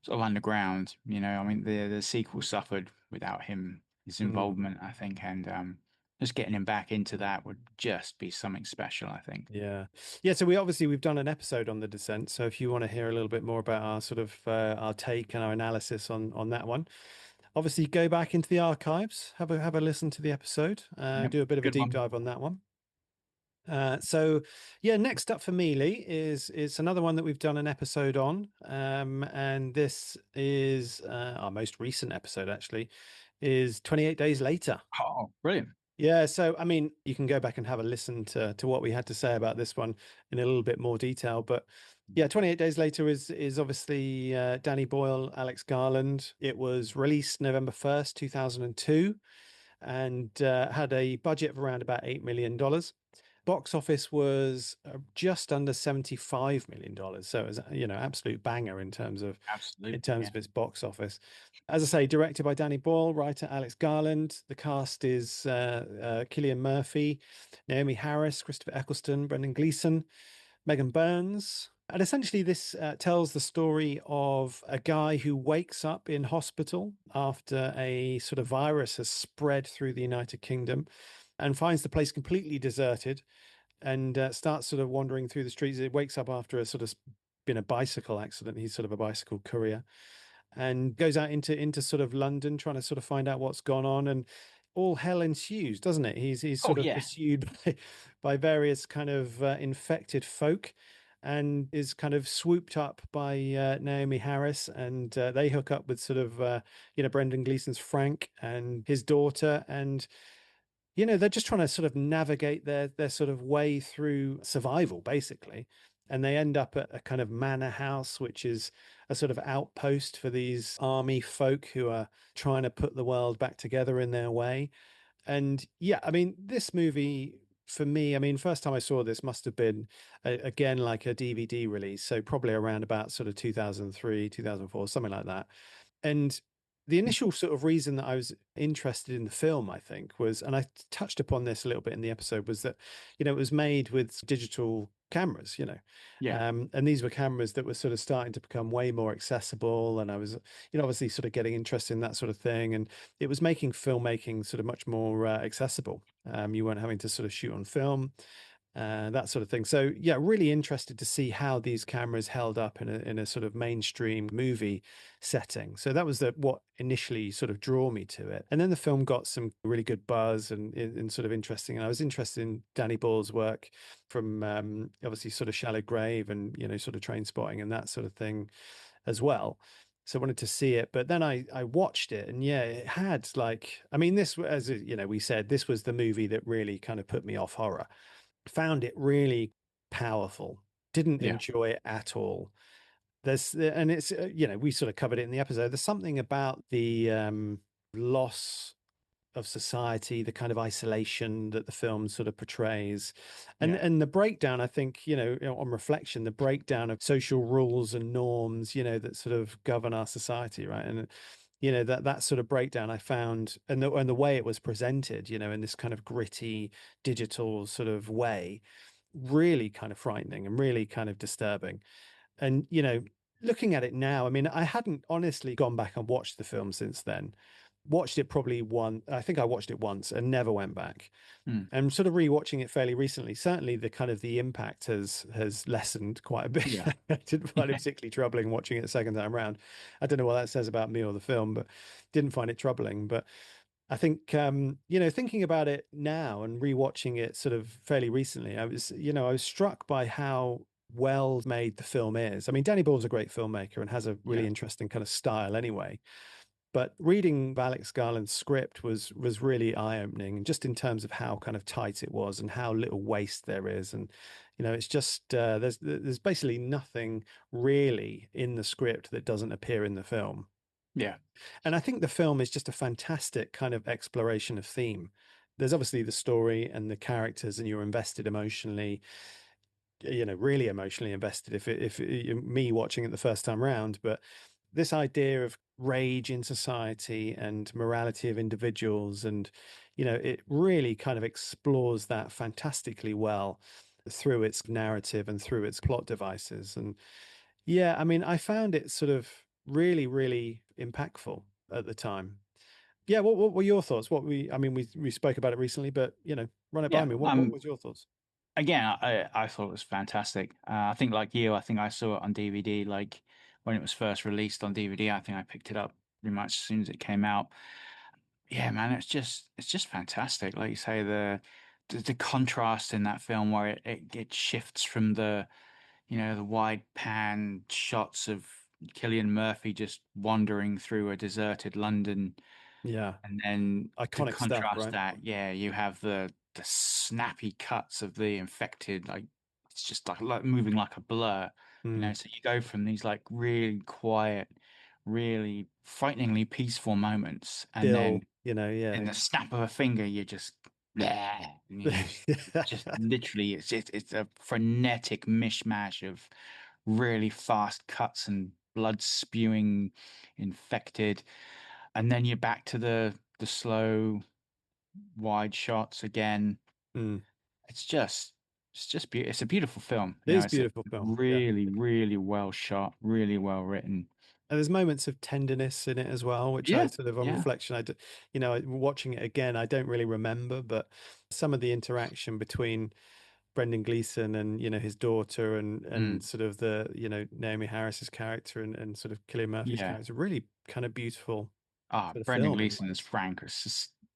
sort of underground, I mean the sequel suffered without him his Mm. involvement, I think, and just getting him back into that would just be something special, I think. Yeah. Yeah. So we've done an episode on The Descent. So if you want to hear a little bit more about our sort of our take and our analysis on that one, obviously go back into the archives, have a listen to the episode, Yep, do a bit of a good deep one. dive on that one. So yeah, next up for me, Lee, is another one that we've done an episode on, and this is our most recent episode actually, is 28 Days Later. Oh, brilliant. Yeah, so I mean, you can go back and have a listen to what we had to say about this one in a little bit more detail. But yeah, 28 Days Later is obviously Danny Boyle, Alex Garland. It was released November 1st, 2002, and had a budget of around about $8 million. Box office was just under $75 million. So it was, absolute banger in Absolutely. terms Yeah. of its box office. As I say, directed by Danny Boyle, writer Alex Garland. The cast is Cillian Murphy, Naomi Harris, Christopher Eccleston, Brendan Gleeson, Megan Burns. And essentially, this tells the story of a guy who wakes up in hospital after a sort of virus has spread through the United Kingdom and finds the place completely deserted and starts sort of wandering through the streets. He wakes up after a sort of been a bicycle accident. He's sort of a bicycle courier and goes out into sort of London trying to sort of find out what's gone on, and all hell ensues, doesn't it? He's Oh, sort of yeah. pursued by various kind of infected folk and is kind of swooped up by Naomi Harris, and they hook up with sort of Brendan Gleeson's Frank and his daughter, and they're just trying to sort of navigate their sort of way through survival, basically. And they end up at a kind of manor house, which is a sort of outpost for these army folk who are trying to put the world back together in their way. And yeah, I mean, this movie for me, I mean, first time I saw this must have been again like a DVD release, so probably around about sort of 2003, 2004, something like that. And the initial sort of reason that I was interested in the film, I think, was, and I touched upon this a little bit in the episode, was that, it was made with digital cameras, Yeah. and these were cameras that were sort of starting to become way more accessible. And I was, obviously sort of getting interested in that sort of thing. And it was making filmmaking sort of much more accessible. You weren't having to sort of shoot on film, that sort of thing. So yeah, really interested to see how these cameras held up in a sort of mainstream movie setting. So that was what initially sort of drew me to it. And then the film got some really good buzz and sort of interesting. And I was interested in Danny Boyle's work from obviously sort of Shallow Grave and sort of Train Spotting and that sort of thing as well. So I wanted to see it, but then I watched it, and yeah, it had like, I mean, this, as we said, this was the movie that really kind of put me off horror. Found it really powerful. Didn't Yeah. enjoy it at all. And it's we sort of covered it in the episode. There's something about the loss of society, the kind of isolation that the film sort of portrays, and Yeah. and the breakdown. I think on reflection, the breakdown of social rules and norms, that sort of govern our society, right? And that sort of breakdown I found, and the way it was presented, in this kind of gritty digital sort of way, really kind of frightening and really kind of disturbing. And looking at it now, I mean, I hadn't honestly gone back and watched the film since then. Watched it probably one, I think I watched it once and never went back. Mm. And sort of rewatching it fairly recently, certainly the kind of the impact has lessened quite a bit. Yeah. I didn't find it particularly troubling watching it the second time around. I don't know what that says about me or the film, but didn't find it troubling. But I think thinking about it now and rewatching it sort of fairly recently, I was struck by how well made the film is. I mean, Danny Boyle's a great filmmaker and has a really Yeah. interesting kind of style anyway. But reading Alex Garland's script was really eye-opening, just in terms of how kind of tight it was and how little waste there is. And it's just there's basically nothing really in the script that doesn't appear in the film. Yeah. And I think the film is just a fantastic kind of exploration of theme. There's obviously the story and the characters, and you're invested emotionally, really emotionally invested me watching it the first time round. But this idea of rage in society and morality of individuals, and it really kind of explores that fantastically well through its narrative and through its plot devices. And yeah, I mean, I found it sort of really, really impactful at the time. Yeah, what were your thoughts? I mean, we spoke about it recently, but run it by Yeah. me. What was your thoughts? Again, I thought it was fantastic. I think like you, I think I saw it on DVD like when it was first released on DVD. I think I picked it up pretty much as soon as it came out. Yeah, man, it's just fantastic. Like you say, the contrast in that film where it shifts from the wide pan shots of Cillian Murphy just wandering through a deserted London. Yeah, And then to iconic stuff, contrast right? that, yeah, you have the snappy cuts of the infected, like it's just like moving like a blur, Mm. So you go from these like really quiet, really frighteningly peaceful moments, and then Still, yeah. in the snap of a finger, you're just yeah, and you just literally it's a frenetic mishmash of really fast cuts and blood spewing infected, and then you're back to the slow wide shots again. Mm. It's just beautiful. It's a beautiful film. It is It's a beautiful film. Yeah. really, really well shot, really well written. And there's moments of tenderness in it as well, which I Yeah, sort of, on yeah. reflection, watching it again, I don't really remember, but some of the interaction between Brendan Gleeson and, his daughter and Mm. sort of the, Naomi Harris's character and sort of Cillian Murphy's Yeah. character, really kind of beautiful Ah, sort of Brendan film in Gleeson as ways. Frank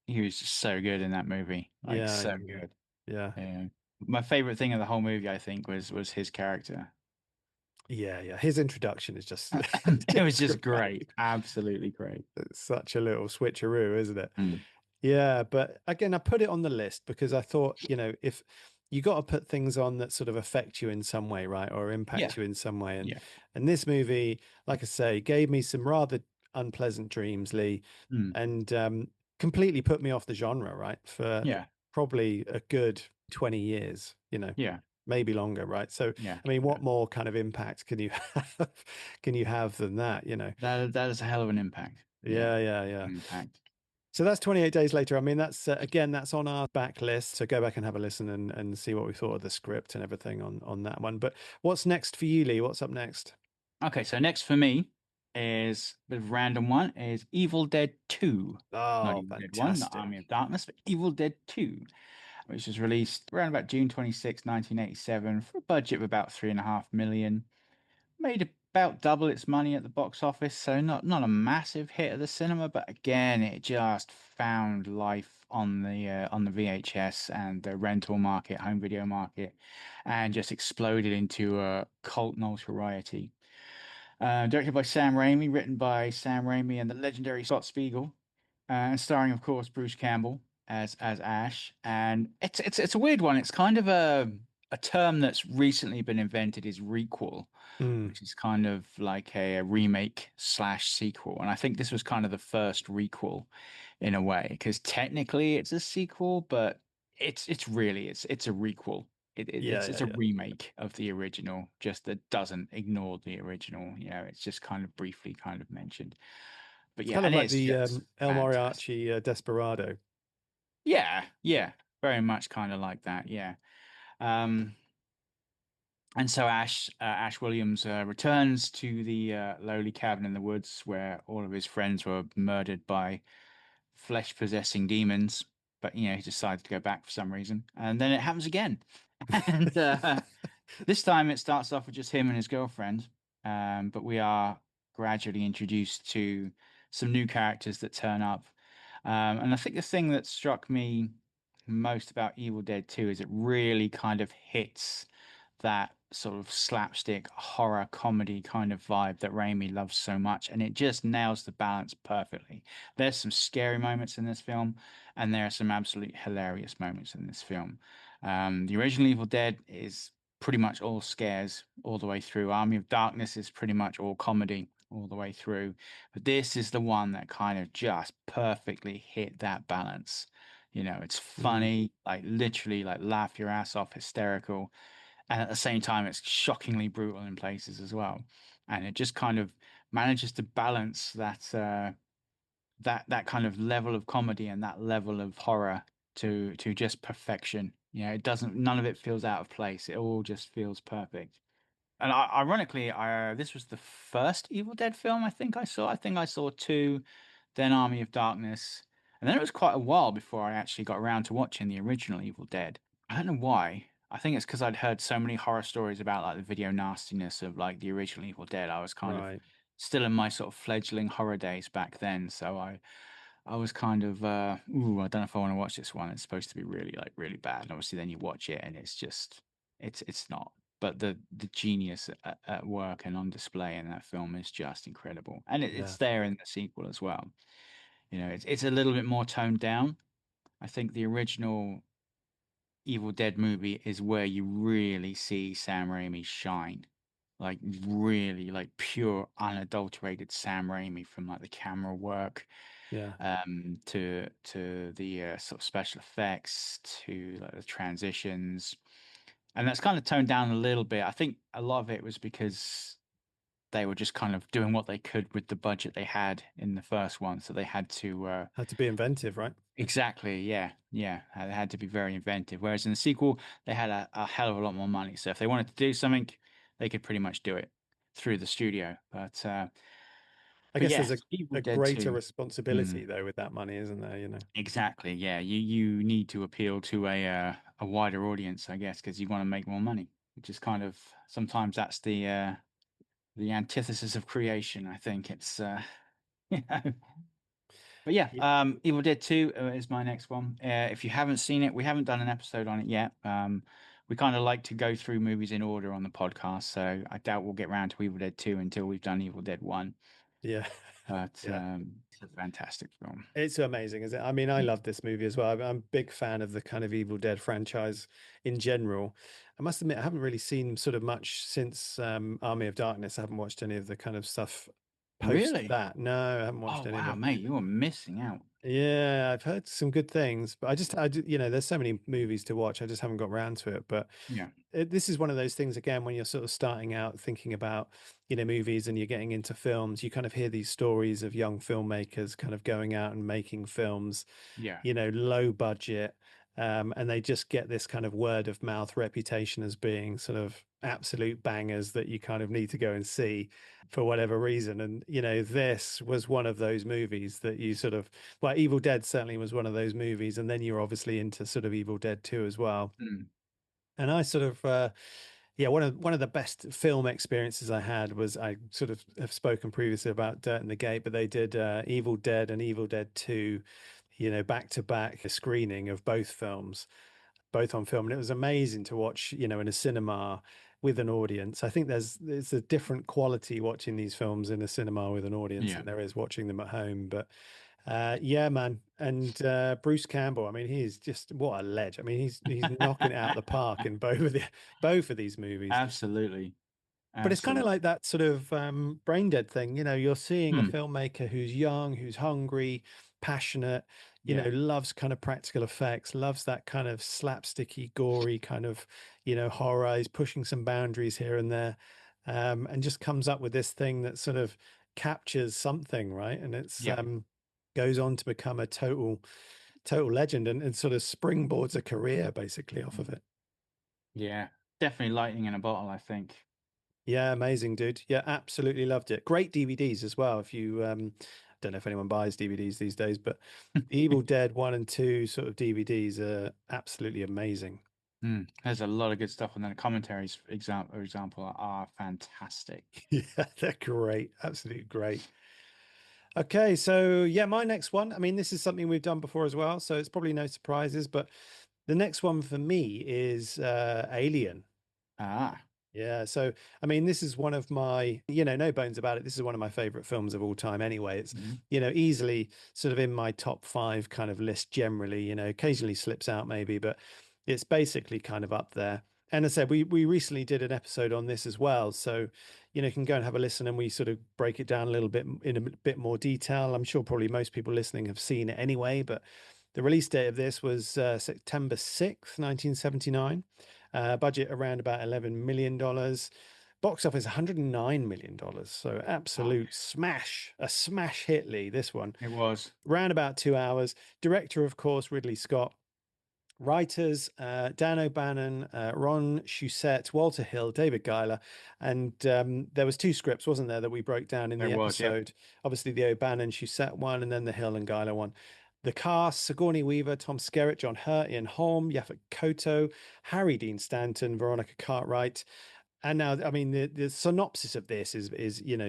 he was just so good in that movie. Like Yeah, so yeah, yeah. good. Yeah. Yeah. My favorite thing of the whole movie, I think, was his character. Yeah, yeah. His introduction is just It was just just great. great. Absolutely great. It's such a little switcheroo, isn't it? Mm. Yeah, but again, I put it on the list because I thought, if you got to put things on that sort of affect you in some way, right, or Yeah. impact you in some way, and Yeah. this movie, like I say, gave me some rather unpleasant dreams, Lee, Mm. and completely put me off the genre, right, for Yeah. probably a good 20 years, Yeah. maybe longer, right? So, Yeah. I mean, what more kind of impact can you have, than that, That is a hell of an impact. Yeah. Yeah, yeah, yeah. Impact. So that's 28 days later. I mean, that's again, that's on our backlist. So go back and have a listen and see what we thought of the script and everything on that one. But what's next for you, Lee? What's up next? Okay, so next for me is a bit of a random one is Evil Dead 2. Not Oh, Evil Dead 1, not Army fantastic. of Darkness, but Evil Dead 2, which was released around about June 26, 1987, for a budget of about 3.5 million. Made about double its money at the box office, so not a massive hit at the cinema, but again, it just found life on the VHS and the rental market, home video market, and just exploded into a cult notoriety. Directed by Sam Raimi, written by Sam Raimi and the legendary Scott Spiegel, and starring, of course, Bruce Campbell as Ash. And it's a weird one. It's kind of a term that's recently been invented is requel, Mm, which is kind of like a remake slash sequel. And I think this was kind of the first requel in a way, because technically it's a sequel, but it's a requel. yeah, It's yeah, a yeah. remake of the original, just that doesn't ignore the original. It's just kind of briefly kind of mentioned. But It's yeah, kind of and like it's the just El fantastic. Moriarty Desperado. Yeah, yeah, very much kind of like that. Yeah. Um, And so Ash Williams returns to the lowly cabin in the woods where all of his friends were murdered by flesh-possessing demons. But he decides to go back for some reason, and then it happens again. And this time it starts off with just him and his girlfriend, but we are gradually introduced to some new characters that turn up. And I think the thing that struck me most about Evil Dead 2 is it really kind of hits that sort of slapstick horror comedy kind of vibe that Raimi loves so much, and it just nails the balance perfectly. There's some scary moments in this film, and there are some absolutely hilarious moments in this film. The original Evil Dead is pretty much all scares all the way through. Army of Darkness is pretty much all comedy all the way through. But this is the one that kind of just perfectly hit that balance. It's Mm, funny, like literally like laugh your ass off, hysterical. And at the same time, it's shockingly brutal in places as well. And it just kind of manages to balance that kind of level of comedy and that level of horror to just perfection. It doesn't, none of it feels out of place. It all just feels perfect. And ironically, this was the first Evil Dead film I think I saw. I think I saw two. then Army of Darkness, and then it was quite a while before I actually got around to watching the original Evil Dead. I don't know why. I think it's because I'd heard so many horror stories about like the video nastiness of like the original Evil Dead. I was kind of Right. still in my sort of fledgling horror days back then, so I was kind of ooh, I don't know if I want to watch this one. It's supposed to be really like really bad, and obviously then you watch it and it's just it's not. But the genius at work and on display in that film is just incredible, and Yeah. it's there in the sequel as well. You know, it's a little bit more toned down. I think the original Evil Dead movie is where you really see Sam Raimi shine. Like really like pure unadulterated Sam Raimi from like the camera work Yeah. to the sort of special effects to like the transitions. And that's kind of toned down a little bit. I think a lot of it was because they were just kind of doing what they could with the budget they had in the first one. So they had to Had to be inventive, right? exactly, yeah, yeah. They had to be very inventive. Whereas in the sequel, they had a hell of a lot more money. So if they wanted to do something, they could pretty much do it through the studio. I But guess yeah, there's Evil a Dead greater 2. responsibility Mm, though with that money, isn't there? You know. exactly. Yeah, you need to appeal to a wider audience, I guess, because you want to make more money, which is kind of sometimes that's the antithesis of creation. I think it's you know. But yeah, Yeah. Evil Dead 2 is my next one. If you haven't seen it, we haven't done an episode on it yet. We kind of like to go through movies in order on the podcast, so I doubt we'll get round to Evil Dead 2 until we've done Evil Dead 1. Yeah. But Yeah. it's a fantastic film. It's amazing, is it? I mean, I Mm. love this movie as well. I'm a big fan of the kind of Evil Dead franchise in general. I must admit, I haven't really seen sort of much since Army of Darkness. I haven't watched any of the kind of stuff post Really? that. No, I haven't Oh watched any of wow, it. mate, you are missing out. Yeah, I've heard some good things, but you know, there's so many movies to watch. I just haven't got around to it. But Yeah, this is one of those things again when you're sort of starting out thinking about, you know, movies and you're getting into films, you kind of hear these stories of young filmmakers kind of going out and making films, yeah, you know, low budget, and they just get this kind of word of mouth reputation as being sort of absolute bangers that you kind of need to go and see for whatever reason. And, you know, this was one of those movies that you sort of, well, Evil Dead certainly was one of those movies. And then you're obviously into sort of Evil Dead 2 as well. mm, And I sort of, yeah, one of the best film experiences I had was I sort of have spoken previously about Dirt in the Gate, but they did Evil Dead and Evil Dead 2, you know, back to back, a screening of both films, both on film, and it was amazing to watch, you know, in a cinema with an audience. I think there's a different quality watching these films in a cinema with an audience yeah. than there is watching them at home. But yeah, man. And Bruce Campbell, I mean, he's just what a ledge. I mean, he's knocking it out of the park in both of these movies. Absolutely, But it's kind of absolutely. like that sort of brain dead thing. You know, you're seeing a Hmm. filmmaker who's young, who's hungry, passionate, you know, Yeah, loves kind of practical effects, loves that kind of slapsticky, gory kind of, you know, horror. He's pushing some boundaries here and there, and just comes up with this thing that sort of captures something, right? And it's yeah, goes on to become a total legend and sort of springboards a career basically off of mm, it. yeah. Definitely lightning in a bottle, I think. Yeah, amazing, dude. Yeah, absolutely loved it. Great DVDs as well. If you don't know if anyone buys DVDs these days, but the Evil Dead 1 and 2 sort of DVDs are absolutely amazing. Mm, there's a lot of good stuff, and then the commentaries, for example, are fantastic. Yeah, they're great. Absolutely great. Okay, so yeah, my next one. I mean, this is something we've done before as well, so it's probably no surprises, but the next one for me is Alien. Ah, Yeah, so I mean, this is one of my, you know, no bones about it. This is one of my favorite films of all time anyway. It's, mhm, you know, easily sort of in my top five kind of list generally, you know, occasionally slips out maybe, but it's basically kind of up there. And as I said, we recently did an episode on this as well. So, you know, you can go and have a listen and we sort of break it down a little bit in a bit more detail. I'm sure probably most people listening have seen it anyway, but the release date of this was September 6th, 1979. Budget around about $11 million. Box office $109 million. So wow, absolute smash, a smash hit, Lee. This one it was. round about 2 hours. Director, of course, Ridley Scott. Writers, Dan O'Bannon, Ron Shusett, Walter Hill, David Giler, and there was two scripts, wasn't there, that we broke down in There the was, yep. episode? Obviously, the O'Bannon Shusett one, and then the Hill and Giler one. The cast: Sigourney Weaver, Tom Skerritt, John Hurt, Ian Holm, Yaphet Kotto, Harry Dean Stanton, Veronica Cartwright. And now, I mean, the synopsis of this is,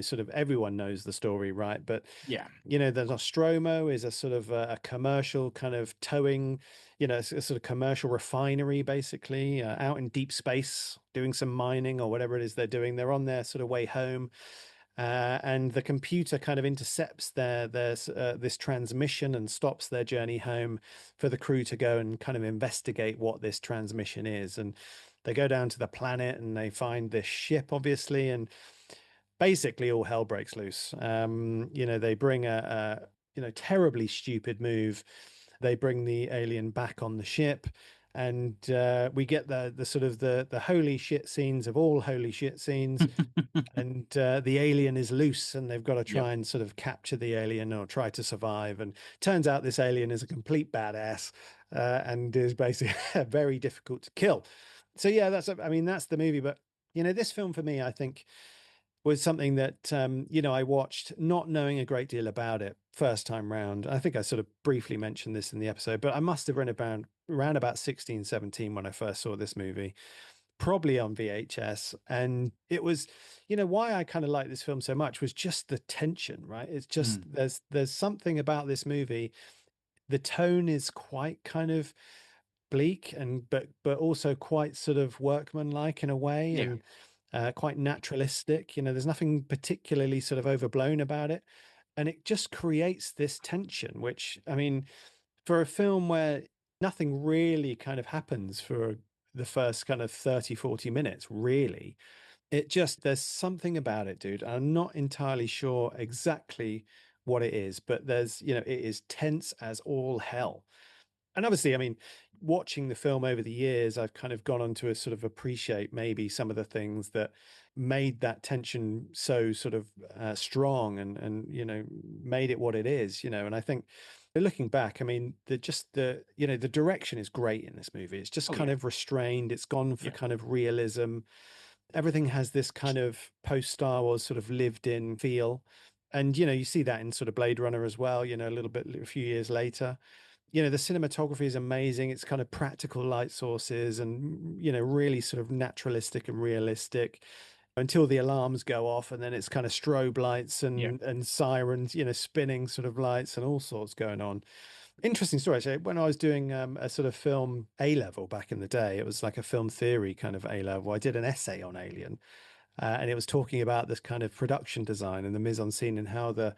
sort of everyone knows the story, right? But Yeah. the Nostromo is a sort of a commercial kind of towing, a sort of commercial refinery, basically, out in deep space, doing some mining or whatever it is they're doing. They're on their sort of way home, and the computer kind of intercepts their this transmission and stops their journey home for the crew to go and kind of investigate what this transmission is. And they go down to the planet and they find this ship, obviously, and basically all hell breaks loose. They bring a terribly stupid move. They bring the alien back on the ship, and we get the sort of the holy shit scenes of all holy shit scenes. And the alien is loose, and they've got to Yep. try and sort of capture the alien or try to survive. And turns out this alien is a complete badass, and is basically very difficult to kill. So yeah, that's the movie. But this film for me, I think, was something that I watched not knowing a great deal about it first time round. I think I sort of briefly mentioned this in the episode, but I must have been around about 16, 17 when I first saw this movie, probably on VHS. And it was, why I kind of like this film so much was just the tension, right? It's just Mm. there's something about this movie. The tone is quite kind of bleak, and but also quite sort of workmanlike in a way, Yeah. and quite naturalistic. There's nothing particularly sort of overblown about it, and it just creates this tension, which, I mean, for a film where nothing really kind of happens for the first kind of 30, 40 minutes, really, there's something about it, dude. I'm not entirely sure exactly what it is, but it is tense as all hell. And obviously, I mean, watching the film over the years, I've kind of gone on to a sort of appreciate maybe some of the things that made that tension so sort of strong, and made it what it is. And I think, looking back, I mean, the direction is great in this movie. It's just Oh kind yeah. of restrained. It's gone for Yeah. kind of realism. Everything has this kind of post Star Wars sort of lived in feel. And you see that in sort of Blade Runner as well, a few years later. The cinematography is amazing. It's kind of practical light sources, and really sort of naturalistic and realistic, until the alarms go off, and then it's kind of strobe lights Yeah. and sirens, spinning sort of lights and all sorts going on. Interesting story, actually. When I was doing a sort of film A level back in the day, it was like a film theory kind of A level. I did an essay on Alien, and it was talking about this kind of production design and the mise en scene, and how the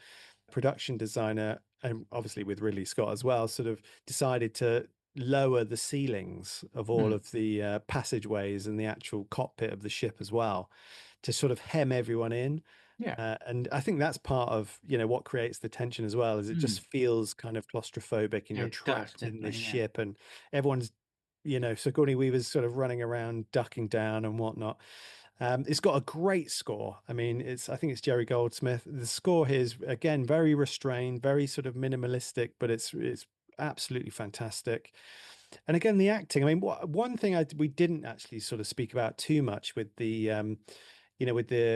production designer, and obviously with Ridley Scott as well, sort of decided to lower the ceilings of all Mm. of the passageways and the actual cockpit of the ship as well, to sort of hem everyone in. Yeah. And I think that's part of what creates the tension as well, is it just Mm. feels kind of claustrophobic, and you're It does trapped in this definitely. Yeah. ship, and everyone's Sigourney Weaver's sort of running around, ducking down and whatnot. It's got a great score. I mean, I think it's Jerry Goldsmith. The score here is, again, very restrained, very sort of minimalistic, but it's absolutely fantastic. And again, the acting. I mean, one thing we didn't actually sort of speak about too much with the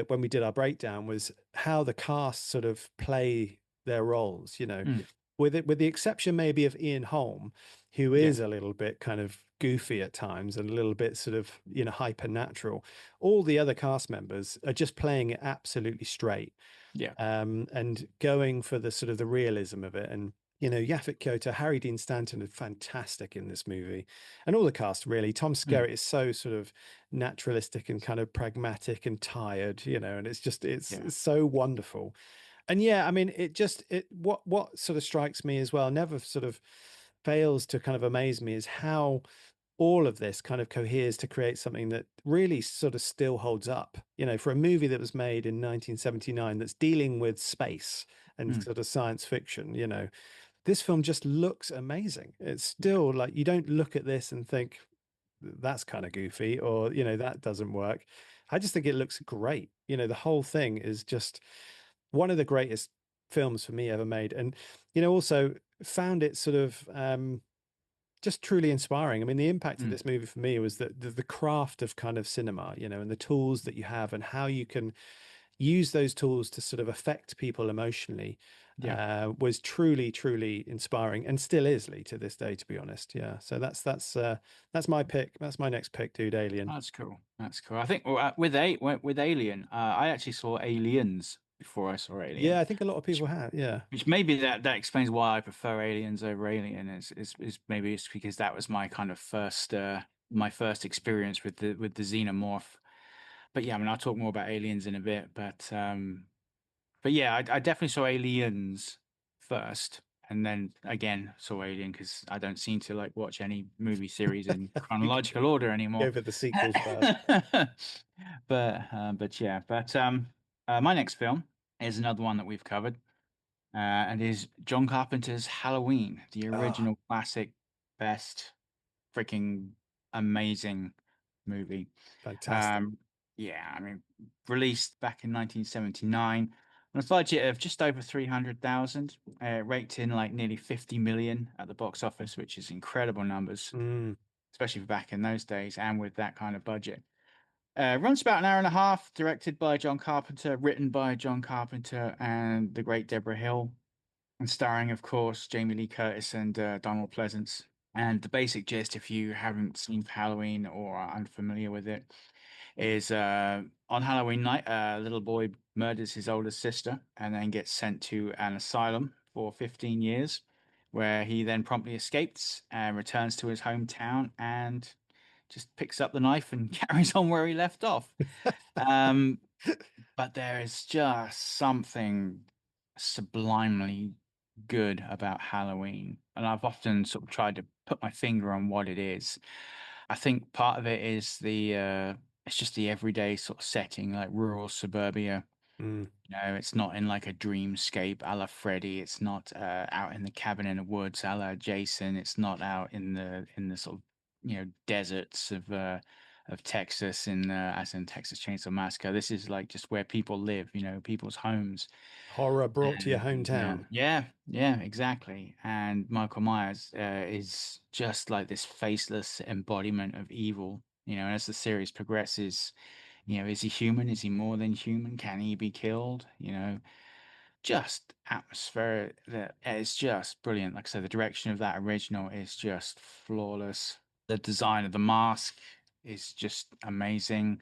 when we did our breakdown, was how the cast sort of play their roles. Mm. With the exception maybe of Ian Holm, who Yeah. is a little bit kind of goofy at times and a little bit sort of hyper-natural. All the other cast members are just playing it absolutely straight, Yeah. and going for the sort of the realism of it. And Yaphet Kotto, Harry Dean Stanton are fantastic in this movie, and all the cast really. Tom Mm. Skerritt is so sort of naturalistic and kind of pragmatic and tired, and it's Yeah. so wonderful. And yeah, I mean, what sort of strikes me as well, never sort of fails to kind of amaze me, is how all of this kind of coheres to create something that really sort of still holds up. For a movie that was made in 1979, that's dealing with space and Mm. sort of science fiction, this film just looks amazing. It's Yeah. still like, you don't look at this and think that's kind of goofy, or that doesn't work. I just think it looks great. The whole thing is just one of the greatest films for me ever made. And also found it sort of just truly inspiring. I mean, the impact of Mm, this movie for me was that the craft of kind of cinema, and the tools that you have and how you can use those tools to sort of affect people emotionally yeah. was truly, truly inspiring and still is, Lee, to this day, to be honest. Yeah. So that's my pick. That's my next pick, dude. Alien. That's cool. That's cool. I think well, with Alien, I actually saw Aliens before I saw Yeah, Alien, I think a lot of which people have. Yeah. which maybe that explains why I prefer Aliens over Alien. Is maybe it's because that was my kind of first my first experience with the xenomorph. But yeah, I mean I'll talk more about Aliens in a bit. But yeah, I definitely saw Aliens first, and then again saw Alien because I don't seem to like watch any movie series in You chronological order go anymore. for the sequels first. But yeah, my next film is another one that we've covered, and is John Carpenter's Halloween, the Ah, original classic, best freaking amazing movie. fantastic. Um, yeah, I mean, released back in 1979 on a budget of just over 300,000, raked in like nearly 50 million at the box office, which is incredible numbers, Mm, especially for back in those days and with that kind of budget. Runs about an hour and a half, directed by John Carpenter, written by John Carpenter and the great Deborah Hill, and starring, of course, Jamie Lee Curtis and Donald Pleasance. And the basic gist, if you haven't seen Halloween or are unfamiliar with it, is on Halloween night, a little boy murders his older sister and then gets sent to an asylum for 15 years, where he then promptly escapes and returns to his hometown and just picks up the knife and carries on where he left off. Um, but there is just something sublimely good about Halloween. And I've often sort of tried to put my finger on what it is. I think part of it is it's just the everyday sort of setting, like rural suburbia. mm. It's not in like a dreamscape a la Freddy. It's not out in the cabin in the woods a la Jason. It's not out in the sort of deserts of Texas in as in Texas Chainsaw Massacre. This is like just where people live. People's homes. Horror brought to your And hometown. yeah, exactly. And Michael Myers is just like this faceless embodiment of evil. And as the series progresses, is he human? Is he more than human? Can he be killed? Just atmosphere that is just brilliant. Like I said, the direction of that original is just flawless. The design of the mask is just amazing.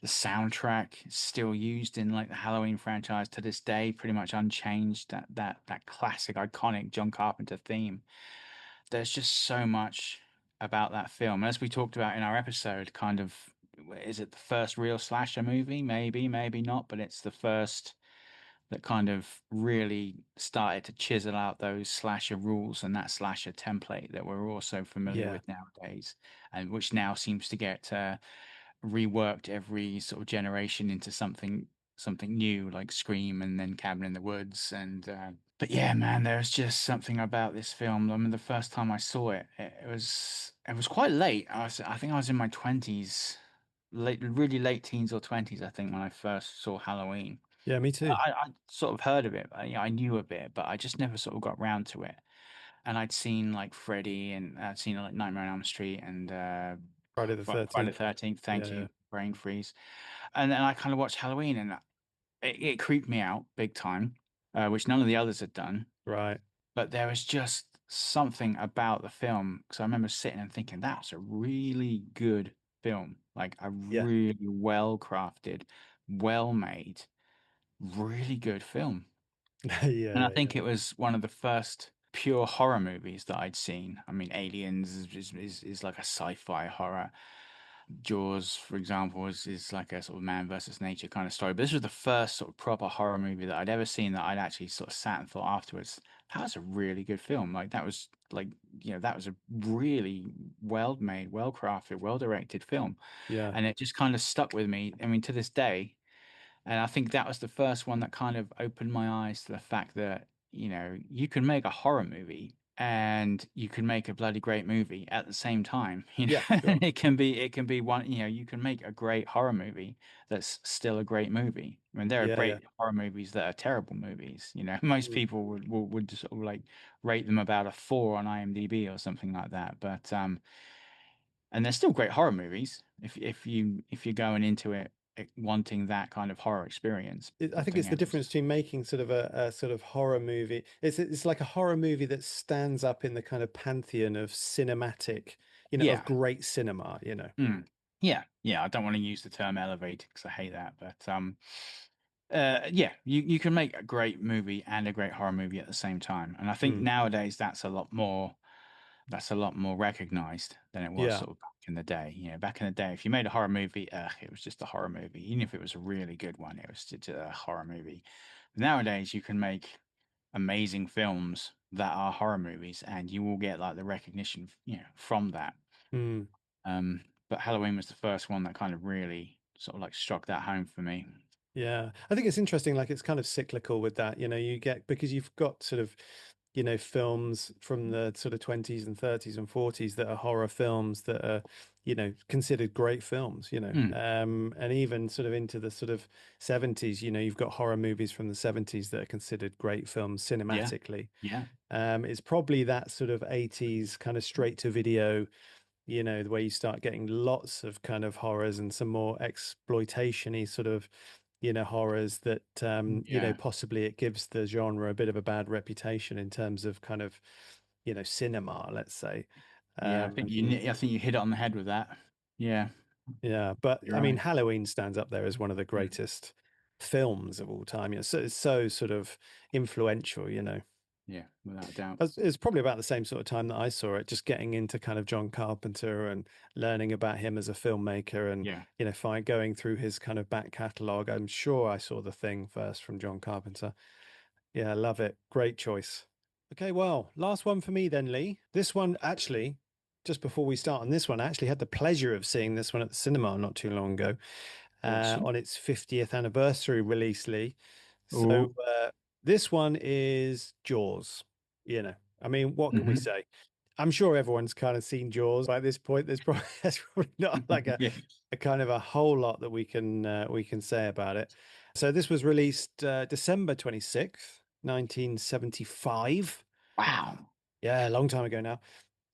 The soundtrack is still used in like the Halloween franchise to this day, pretty much unchanged. That classic, iconic John Carpenter theme. There's just so much about that film. And as we talked about in our episode, kind of, is it the first real slasher movie? Maybe, maybe not, but it's the first that kind of really started to chisel out those slasher rules and that slasher template that we're all so familiar Yeah. with nowadays, and which now seems to get reworked every sort of generation into something new, like Scream and then Cabin in the Woods. And but yeah, man, there's just something about this film. I mean, the first time I saw it, it was quite late. I think I was in my 20s, really late teens or 20s, I think, when I first saw Halloween. Yeah, me too. I sort of heard of it. I knew a bit, but I just never sort of got round to it. And I'd seen like Freddy, and I'd seen like Nightmare on Elm Street and Friday the Friday 13th. the 13th. Yeah, Thank yeah. you, brain freeze. And then I kind of watched Halloween, and it creeped me out big time, which none of the others had done. Right. But there was just something about the film, because I remember sitting and thinking that's a really good film, like a Yeah. really well crafted, well made, really good film. Yeah, And I yeah, yeah. think it was one of the first pure horror movies that I'd seen. I mean, Aliens is like a sci-fi horror. Jaws, for example, is like a sort of man versus nature kind of story. But this was the first sort of proper horror movie that I'd ever seen that I'd actually sort of sat and thought afterwards, that was a really good film. Like that was like, that was a really well made, well crafted, well directed film. Yeah. And it just kind of stuck with me. I mean, to this day. And I think that was the first one that kind of opened my eyes to the fact that, you can make a horror movie and you can make a bloody great movie at the same time. You Yeah, know, sure. it can be one, you can make a great horror movie that's still a great movie. I mean, there are Yeah, yeah. great horror movies that are terrible movies. Most Mm. people would just sort of like rate them about a 4 on IMDb or something like that. But and they're still great horror movies if you're going into it wanting that kind of horror experience. I think it's Nothing the else. difference between making sort of a sort of horror movie. It's like a horror movie that stands up in the kind of pantheon of cinematic, of Yeah. great cinema. Mm. Yeah. I don't want to use the term elevated because I hate that, but yeah, you can make a great movie and a great horror movie at the same time, and I think Mm. nowadays that's a lot more recognized than it was Yeah. sort of back in the day. Back in the day, if you made a horror movie, it was just a horror movie. Even if it was a really good one, it was just a horror movie. Nowadays, you can make amazing films that are horror movies, and you will get like the recognition, from that. Mm. But Halloween was the first one that kind of really sort of like struck that home for me. Yeah, I think it's interesting. Like it's kind of cyclical with that. You get because you've got sort of, films from the sort of 20s and 30s and 40s that are horror films that are, considered great films. Mm, And even sort of into the sort of 70s, you've got horror movies from the 70s that are considered great films yeah, cinematically. yeah, It's probably that sort of 80s kind of straight to video, the way you start getting lots of kind of horrors and some more exploitation-y sort of, horrors that, yeah, possibly it gives the genre a bit of a bad reputation in terms of kind of, cinema, let's say. yeah. I think you, Um, I think you hit it on the head with that. Yeah, yeah, but you're I mean, right. Halloween stands up there as one of the Mm, greatest films of all time. So it's so sort of influential. yeah, without a doubt. It's probably about the same sort of time that I saw it, just getting into kind of John Carpenter and learning about him as a filmmaker and, Yeah. going through his kind of back catalogue. I'm sure I saw The Thing first from John Carpenter. Yeah, I love it. Great choice. Okay, well, last one for me then, Lee. This one, actually, just before we start on this one, I actually had the pleasure of seeing this one at the cinema not too long ago, Awesome. on its 50th anniversary release, Lee. So Oh, this one is Jaws. I mean, what can we hmm. say? I'm sure everyone's kind of seen Jaws by this point. There's probably not like a, Yeah. a kind of a whole lot that we can say about it. So this was released December 26th, 1975. Wow. Yeah, a long time ago now.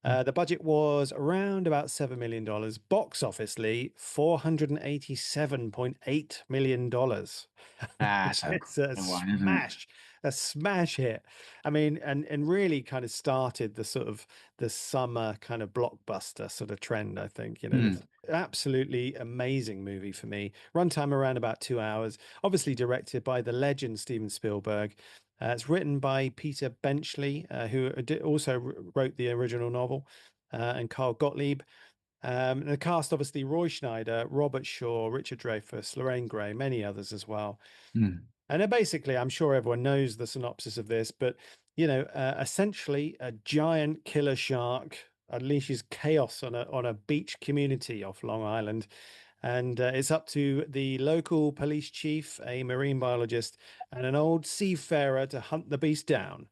The budget was around about $7 million. Box office, Lee, $487.8 million. That's a It's a great one, isn't it? smash hit. I mean, and really kind of started the sort of the summer kind of blockbuster sort of trend, I think. This Mm, absolutely amazing movie for me. Runtime around about 2 hours. Obviously directed by the legend Steven Spielberg. It's written by Peter Benchley, who also wrote the original novel, and Carl Gottlieb. And the cast, obviously, Roy Schneider, Robert Shaw, Richard Dreyfuss, Lorraine Gray, many others as well. mm, And basically, I'm sure everyone knows the synopsis of this, but essentially, a giant killer shark unleashes chaos on a beach community off Long Island, and it's up to the local police chief, a marine biologist, and an old seafarer to hunt the beast down.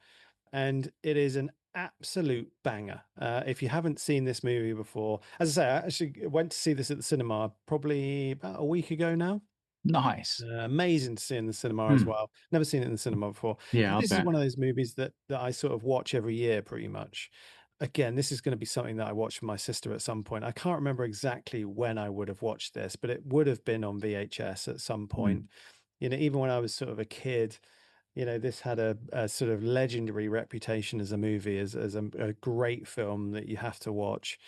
And it is an absolute banger. If you haven't seen this movie before, as I say, I actually went to see this at the cinema probably about a week ago now. nice. Amazing to see in the cinema as Mm, well. Never seen it in the cinema before. yeah, And I'll this is bet. one of those movies that I sort of watch every year pretty much. Again, this is going to be something that I watch with my sister at some point. I can't remember exactly when I would have watched this, but it would have been on VHS at some Mm. point. Even when I was sort of a kid, this had a sort of legendary reputation as a movie, as a great film that you have to watch.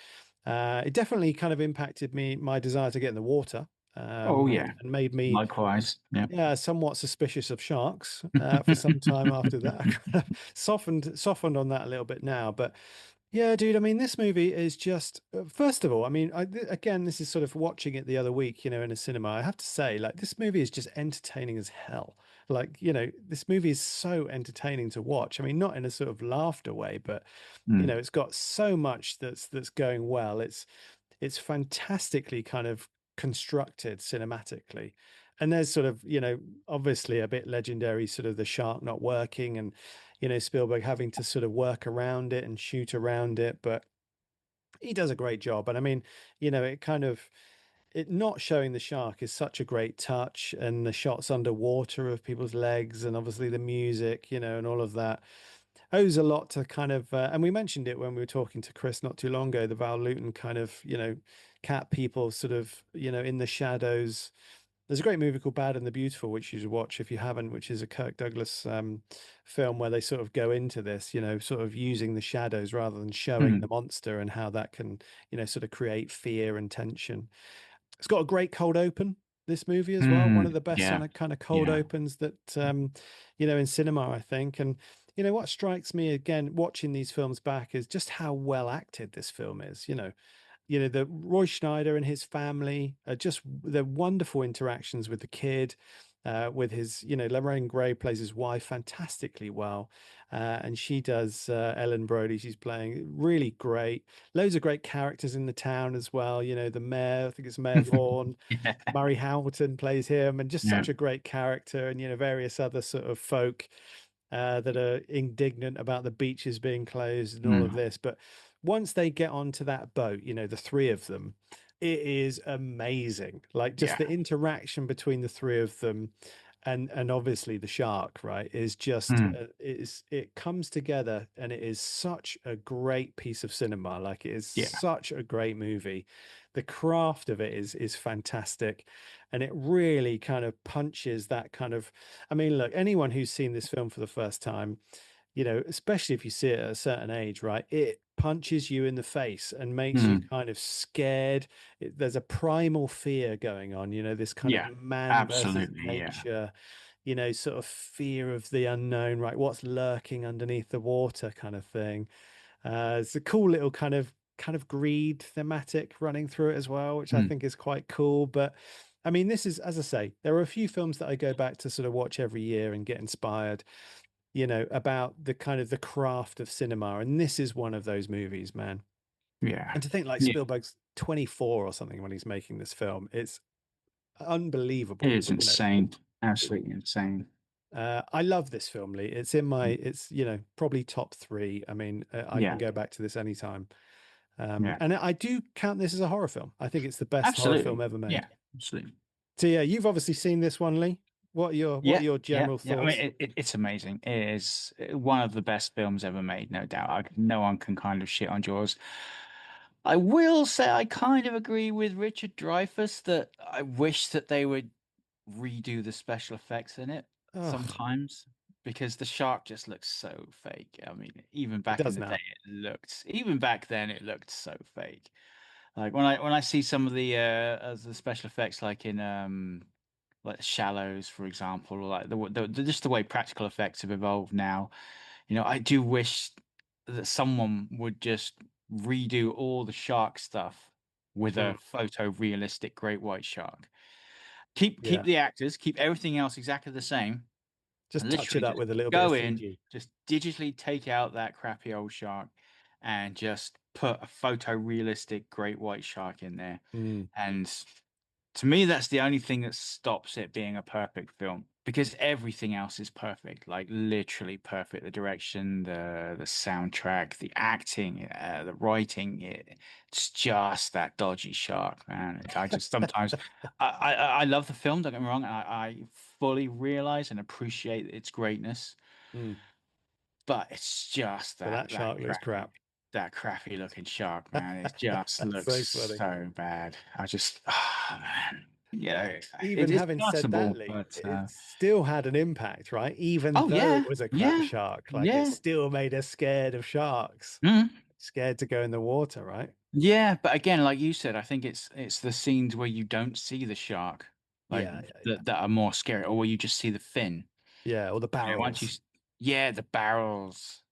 It definitely kind of impacted my desire to get in the water, Oh, and, yeah. and made me, Likewise. Yeah. yeah, somewhat suspicious of sharks for some time after that. I kind of softened on that a little bit now, but yeah, dude. I mean, this movie is just first of all, I mean, again, this is sort of watching it the other week, in a cinema. I have to say, like, this movie is just entertaining as hell. Like, this movie is so entertaining to watch. I mean, not in a sort of laughter way, but Mm, it's got so much that's going well. It's fantastically kind of constructed cinematically. And there's sort of, obviously a bit legendary, sort of the shark not working and, Spielberg having to sort of work around it and shoot around it. But he does a great job. And I mean, it kind of, it not showing the shark is such a great touch, and the shots underwater of people's legs, and obviously the music, and all of that owes a lot to kind of, and we mentioned it when we were talking to Chris not too long ago, the Val Luton kind of, cat people sort of, in the shadows. There's a great movie called Bad and the Beautiful, which you should watch if you haven't, which is a Kirk Douglas film where they sort of go into this, sort of using the shadows rather than showing the Mm, monster, and how that can, sort of create fear and tension. It's got a great cold open, this movie as well. One of mm, the best yeah, kind of cold yeah. opens that in cinema, I think. And what strikes me again watching these films back is just how well acted this film is. The Roy Schneider and his family are just the wonderful interactions with the kid, with his, Lorraine Gray plays his wife fantastically well. And she does Ellen Brody. She's playing really great. Loads of great characters in the town as well. The mayor, I think it's Mayor Vaughan. Yeah, Murray Hamilton plays him, and just yeah. such a great character. And, various other sort of folk that are indignant about the beaches being closed and all of Mm, this. But once they get onto that boat, the three of them, it is amazing. Like just yeah. the interaction between the three of them, and obviously the shark, right, is just Mm, it comes together, and it is such a great piece of cinema. Like it is yeah. such a great movie. The craft of it is fantastic, and it really kind of punches that kind of, I mean, look, anyone who's seen this film for the first time, especially if you see it at a certain age, right? It punches you in the face and makes you Mm, kind of scared. There's a primal fear going on, this kind of yeah. man versus Absolutely. Yeah. nature, sort of fear of the unknown, right? What's lurking underneath the water kind of thing. It's a cool little kind of greed thematic running through it as well, which I Mm, think is quite cool. But I mean, this is, as I say, there are a few films that I go back to sort of watch every year and get inspired, about the kind of the craft of cinema. And this is one of those movies, man. yeah. And to think like Yeah. Spielberg's 24 or something when he's making this film, it's It unbelievable. is insane. Absolutely insane. I love this film, Lee. It's in my, it's, probably top three. I mean, I can Yeah. go back to this anytime. Yeah. And I do count this as a horror film. I think it's the best horror film Absolutely. ever made. Yeah. Absolutely. So yeah, you've obviously seen this one, Lee. What are Yeah. your Yeah. general Yeah. I mean, thoughts? it's amazing. It is one of the best films ever made, no doubt. No one can kind of shit on Jaws. I will say I kind of agree with Richard Dreyfuss that I wish that they would redo the special effects in it Oh, sometimes because the shark just looks so fake. I mean, even it back in does the day, now. even back then, it looked so fake. Like when I see some of the as the special effects, like in like Shallows, for example, or like just the way practical effects have evolved now. I do wish that someone would just redo all the shark stuff with Mm, a photorealistic great white shark. Keep yeah, the actors, keep everything else exactly the same, just and touch it literally up just with a little bit of go in, CG. just digitally take out that crappy old shark and just put a photorealistic great white shark in there. Mm, And to me, that's the only thing that stops it being a perfect film because everything else is perfect, like literally perfect. The direction, the soundtrack, the acting, the writing. It's just that dodgy shark, man. I just sometimes I love the film. Don't get me wrong. I fully realize and appreciate its greatness, mm. but it's just But that that shark looks crappy. crap. That crappy looking shark, man. It just looks So funny. so bad. Man. Even It's having said that, possible, Lee, but it still had an impact, right? Even oh though yeah, it was a crap yeah, shark, like it yeah, still made us scared of sharks, mm, scared to go in the water, right? yeah. But again, like you said, I think it's the scenes where you don't see the shark, like Yeah, yeah, yeah. that are more scary, or where you just see the fin. Yeah, or the Once barrels. yeah, the barrels,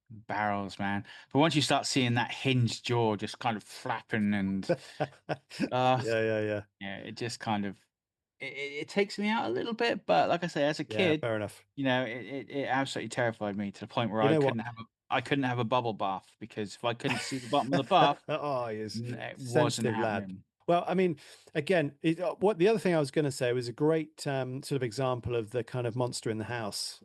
man. But once you start seeing that hinged jaw just kind of flapping and uh, Yeah, yeah, yeah. yeah, it just kind of it takes me out a little bit. But like I say, as a Yeah, kid, fair enough. it absolutely terrified me to the point where You know what? I couldn't have a bubble bath because if I couldn't see the bottom of the bath, Oh, he is it wasn't sensitive lad. happening. Well, I mean, again, what the other thing I was going to say was a great sort of example of the kind of monster in the house,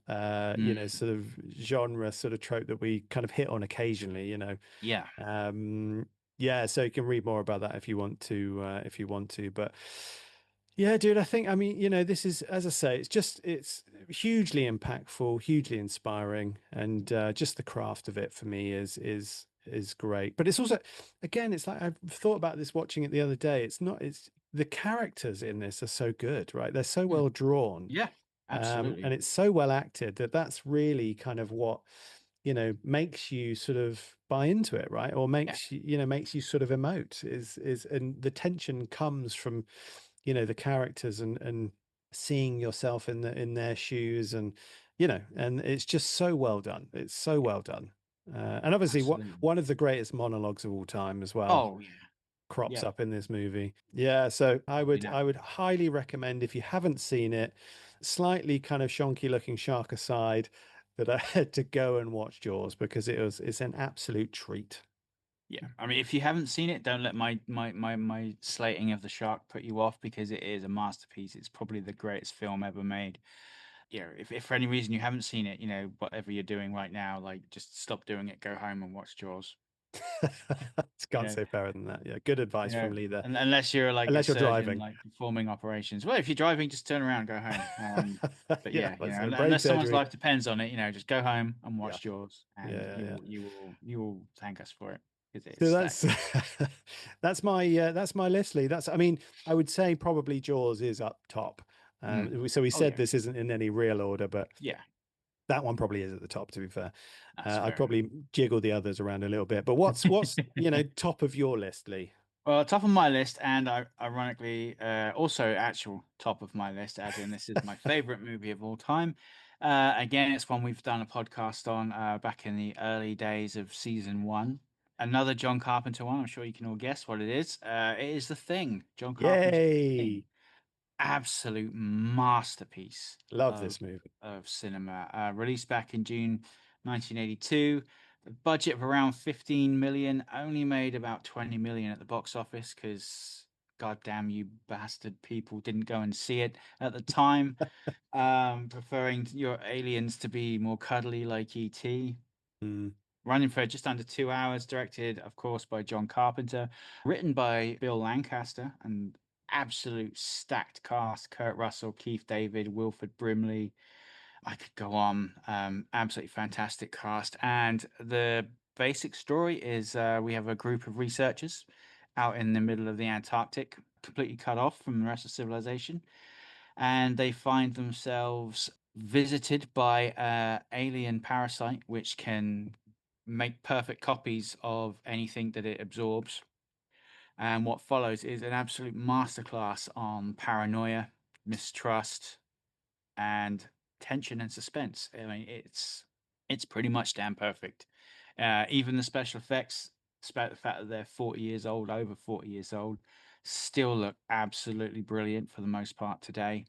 Mm, sort of genre, sort of trope that we kind of hit on occasionally. yeah, Um, yeah, so you can read more about that if you want to. But yeah, dude, I think, I mean, this is, as I say, it's hugely impactful, hugely inspiring, and just the craft of it for me is great. But it's also, again, it's like I've thought about this watching it the other day. It's the characters in this are so good, right? They're so mm, well drawn, yeah, and absolutely. it's so well acted that that's really kind of what makes you sort of buy into it, right? Or Yeah, makes you sort of emote is and the tension comes from the characters and seeing yourself in their shoes, and it's just so well done. It's so yeah, well done. And obviously absolutely. one of the greatest monologues of all time as well Oh yeah, crops yeah, up in this movie. Yeah, so I probably would now. I would highly recommend, if you haven't seen it, slightly kind of shonky looking shark aside, that I had to go and watch Jaws, because it's an absolute treat. Yeah, I mean, if you haven't seen it, don't let my slating of the shark put you off because it is a masterpiece. It's probably the greatest film ever made. Yeah, if for any reason you haven't seen it, whatever you're doing right now, like just stop doing it, go home and watch Jaws. You Can't know, say fairer than that. Yeah, good advice from Lee there. unless you're like a Unless you're surgeon, driving. like performing operations. Well, if you're driving, just turn around, go home. But Yeah, yeah, let's say brain unless someone's surgery. life depends on it, just go home and Yeah, watch Jaws, and yeah, yeah. you will thank us for it because So it's that that's good. that's my list, Lee. I mean, I would say probably Jaws is up top. Mm. So we Oh said yeah, this isn't in any real order, but yeah, that one probably is at the top, to be fair. that's I'd fair enough. probably jiggle the others around a little bit. But what's top of your list, Lee? Well, top of my list, and ironically, also actual top of my list, as in this is my favorite movie of all time. Again, it's one we've done a podcast on back in the early days of season one. Another John Carpenter one. I'm sure you can all guess what it is. It is The Thing, John Carpenter's The Thing. Yay! Absolute masterpiece Love of this movie. cinema. Released back in June 1982. The budget of around 15 million, only made about 20 million at the box office because goddamn you bastard people didn't go and see it at the time, preferring your aliens to be more cuddly like ET. Mm, Running for just under 2 hours, directed, of course, by John Carpenter, written by Bill Lancaster, and absolute stacked cast: Kurt Russell, Keith David, Wilford Brimley. I could go on. Absolutely fantastic cast. And the basic story is we have a group of researchers out in the middle of the Antarctic, completely cut off from the rest of civilization, and they find themselves visited by a alien parasite which can make perfect copies of anything that it absorbs. And what follows is an absolute masterclass on paranoia, mistrust, and tension and suspense. I mean, it's pretty much damn perfect. Even the special effects, despite the fact that they're 40 years old, over 40 years old, still look absolutely brilliant for the most part today.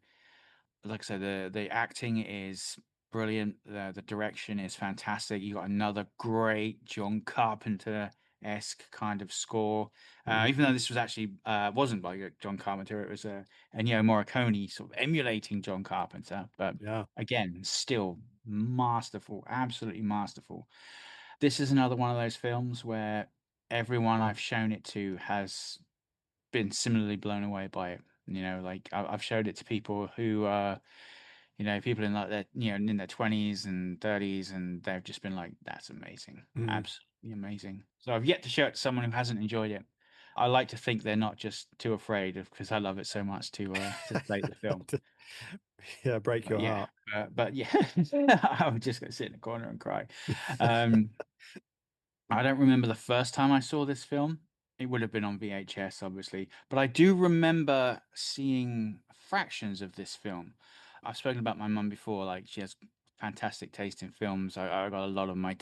Like I said, the acting is brilliant. The direction is fantastic. You got another great John Carpenter-esque kind of score. mhm, Even though this was actually wasn't by John Carpenter, it was a Ennio Morricone sort of emulating John Carpenter. But yeah. again, still masterful, absolutely masterful. This is another one of those films where everyone I've shown it to has been similarly blown away by it. Like I've showed it to people who people in like their in their 20s and 30s, and they've just been like, "That's amazing, Mm. absolutely amazing." So I've yet to show it to someone who hasn't enjoyed it. I like to think they're not just too afraid of because I love it so much to slate the film. Yeah, break But your yeah, heart. but yeah, I'm just gonna sit in the corner and cry. Um, I don't remember the first time I saw this film. It would have been on VHS, obviously, but I do remember seeing fractions of this film. I've spoken about my mum before, like she has fantastic taste in films. I got a lot of my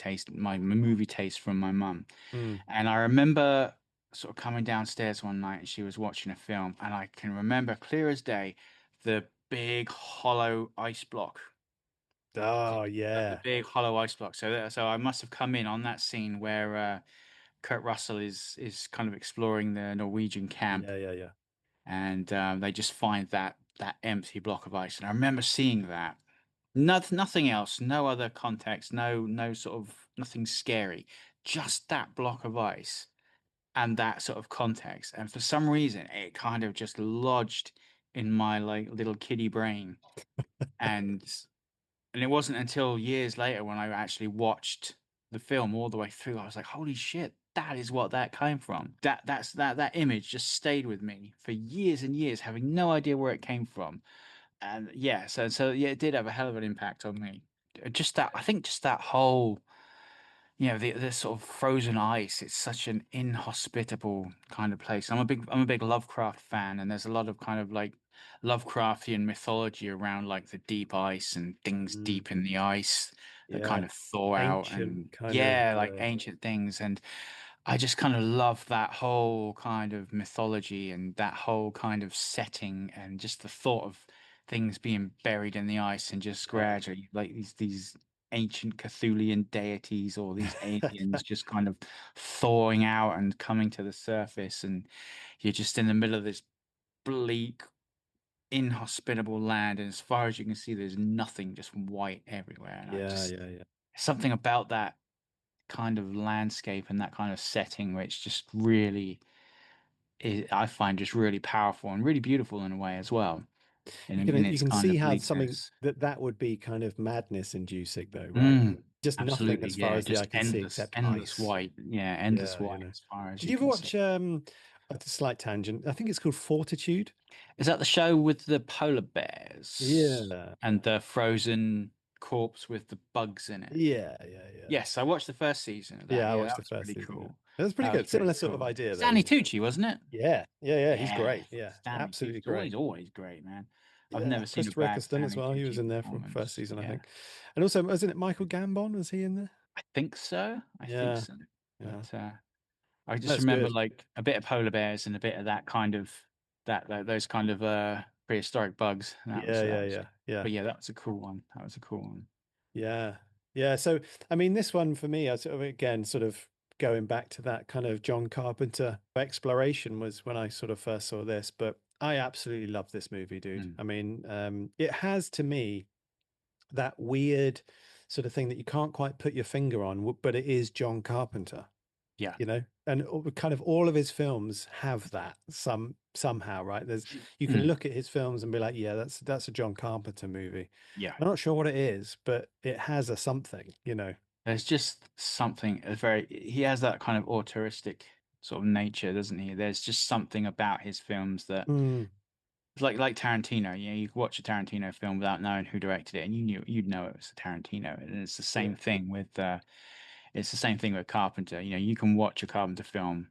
movie taste from my mum. Mm. And I remember sort of coming downstairs one night and she was watching a film, and I can remember clear as day the big hollow ice block. Oh The yeah. big hollow ice block. So I must have come in on that scene where Kurt Russell is kind of exploring the Norwegian camp, Yeah, yeah, yeah. and they just find that empty block of ice. And I remember seeing that. Nothing else, no other context, no sort of nothing scary, just that block of ice and that sort of context. And for some reason, it kind of just lodged in my like little kiddie brain. And and it wasn't until years later when I actually watched the film all the way through, I was like, holy shit, that is what that came from. That image just stayed with me for years and years, having no idea where it came from. And yeah, so yeah, it did have a hell of an impact on me. Just that, I think, just that whole, the sort of frozen ice. It's such an inhospitable kind of place. I'm a big Lovecraft fan, and there's a lot of kind of like Lovecraftian mythology around like the deep ice and things Mm, deep in the ice that yeah. kind of thaw out, Ancient and kind of yeah, like ancient things. And I just kind of love that whole kind of mythology and that whole kind of setting, and just the thought of things being buried in the ice and just yeah. gradually like these ancient Cthulian deities or these aliens just kind of thawing out and coming to the surface, and you're just in the middle of this bleak, inhospitable land, and as far as you can see, there's nothing, just white everywhere. And I Yeah, just yeah, yeah. something about that kind of landscape and that kind of setting which just really I find just really powerful and really beautiful in a way as well in You its can kind see of how something bleakness. that would be kind of madness inducing though, right? Mm, Just nothing absolutely, as far yeah, as the just eye can see except endless ice. white, yeah, endless Yeah, white as far as Did you you ever can see. watch a slight tangent? I think it's called Fortitude. Is that the show with the polar bears Yeah. and the frozen corpse with the bugs in it? Yeah, yeah, yeah. Yes, I watched the first season of that. Yeah, I Yeah, watched that the was first pretty season. Yeah. cool. It was pretty That was good. pretty Similar sort of cool. idea though, Stanley isn't it? Tucci, wasn't it? Yeah, yeah, yeah. He's Yeah, great. Yeah, Stanley absolutely Tucci's great. always great, man. I've Yeah, never seen a Christopher bad Eccleston as Stanley well. He was Tucci in there from first performance. season, I Yeah. think. And also, wasn't it Michael Gambon? Was he in there? I think so. I think Yeah, so. yeah. But I just That's remember good. like a bit of polar bears and a bit of that kind of those kind of prehistoric bugs. Yeah, That yeah, was yeah, yeah. but yeah, that was a cool one. That was a cool one. Yeah. Yeah. So, I mean, this one for me, I sort of, again, sort of going back to that kind of John Carpenter exploration was when I sort of first saw this, but I absolutely love this movie, dude. Mm. I mean, it has to me that weird sort of thing that you can't quite put your finger on, but it is John Carpenter, Yeah. and kind of all of his films have that somehow, right? You can Mm. look at his films and be like, yeah, that's a John Carpenter movie. Yeah. I'm not sure what it is, but it has a something. There's just something he has that kind of auteuristic sort of nature, doesn't he? There's just something about his films that Mm, like Tarantino, you could watch a Tarantino film without knowing who directed it, and you'd know it was a Tarantino. And it's the yeah. same thing with Carpenter. You can watch a Carpenter film,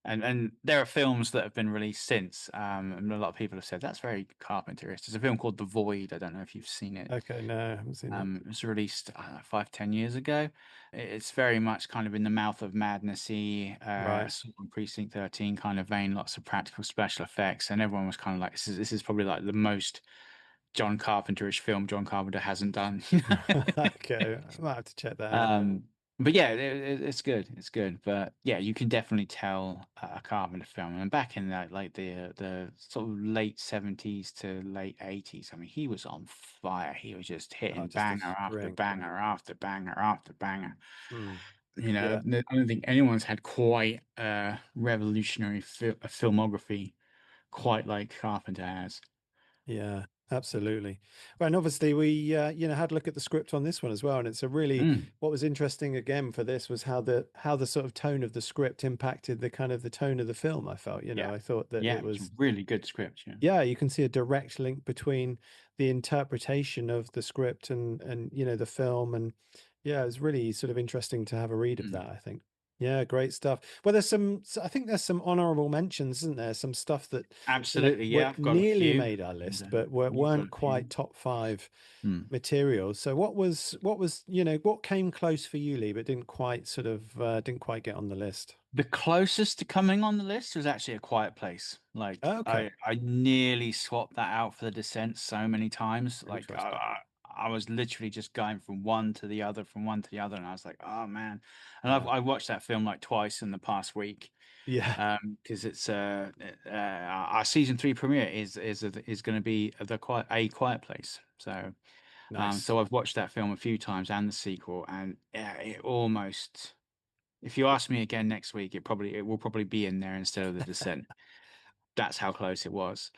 and there are films that have been released since, and a lot of people have said that's very Carpenterist. There's a film called The Void. I don't know if you've seen it. Okay, no, I haven't seen that. It was released 5, 10 years ago. It's very much kind of in the mouth of madnessy, Right. sort of Precinct 13 kind of vein, lots of practical special effects, and everyone was kind of like, this is probably like the most John Carpenterish film John Carpenter hasn't done. Okay, I might have to check that out. Um, but yeah, it's good. It's good. But yeah, you can definitely tell a Carpenter film. And back in that, like the sort of late 70s to late 80s, I mean, he was on fire. He was just Oh, hitting just a banger after string. banger after banger after banger. Mm, I yeah. don't think anyone's had quite a revolutionary filmography quite like Carpenter has. Yeah, absolutely. Well, and obviously we had a look at the script on this one as well, and it's a really Mm, what was interesting again for this was how the sort of tone of the script impacted the kind of the tone of the film. I felt, yeah, I thought that yeah, it it's a was really good script. Yeah. yeah, you can see a direct link between the interpretation of the script and the film, and yeah, it's really sort of interesting to have a read of that, Mm. I think. Yeah, great stuff. Well, I think there's some honorable mentions, isn't there? Some stuff that, Absolutely, were yeah. I've got a nearly few, made our and list, but you've got weren't a quite few. top five Hmm. materials. So what came close for you, Lee, but didn't quite get on the list? The closest to coming on the list was actually A Quiet Place. Like Okay, I nearly swapped that out for The Descent so many times. interesting. I was literally just going from one to the other, from one to the other, and I was like, oh man. And Yeah. I watched that film like twice in the past week, Yeah. because it's our season three premiere is going to be a Quiet Place. So Nice. so I've watched that film a few times and the sequel, and yeah, it almost. If you ask me again next week, it will probably be in there instead of The Descent. That's how close it was.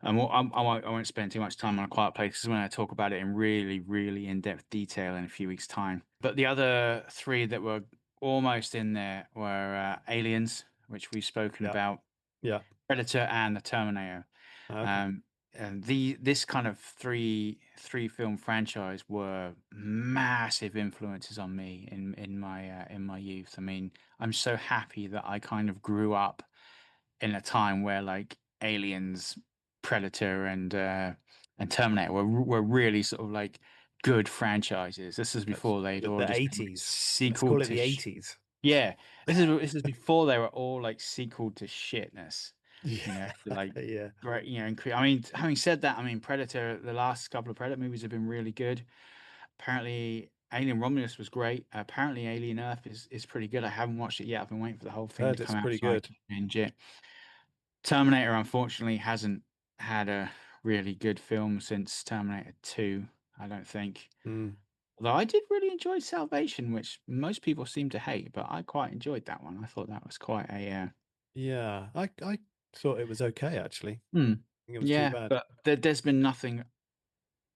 I won't spend too much time on A Quiet Place because when I talk about it in really, really in-depth detail in a few weeks' time. But the other three that were almost in there were Aliens, which we've spoken Yeah. about, Yeah. Predator, and the Terminator. Okay. And this kind of three film franchise were massive influences on me in my youth. I mean, I'm so happy that I kind of grew up in a time where like Aliens, Predator, and Terminator were really sort of like good franchises. This is That's before they'd all the just been like 80s. Let's sequel call it to the 80s. yeah. This is before they were all like sequel to shitness. You know, Yeah. like Yeah. great. I mean, having said that, I mean Predator. The last couple of Predator movies have been really good. Apparently, Alien Romulus was great. Apparently, Alien Earth is pretty good. I haven't watched it yet. I've been waiting for the whole thing to Heard it's come out pretty so I good. can binge it. Terminator, unfortunately, hasn't had a really good film since Terminator 2, I don't think. Mm. Although I did really enjoy Salvation, which most people seem to hate, but I quite enjoyed that one. I thought that was quite a Yeah. I thought it was okay actually. I hmm. think it was too Yeah, bad. but there's been nothing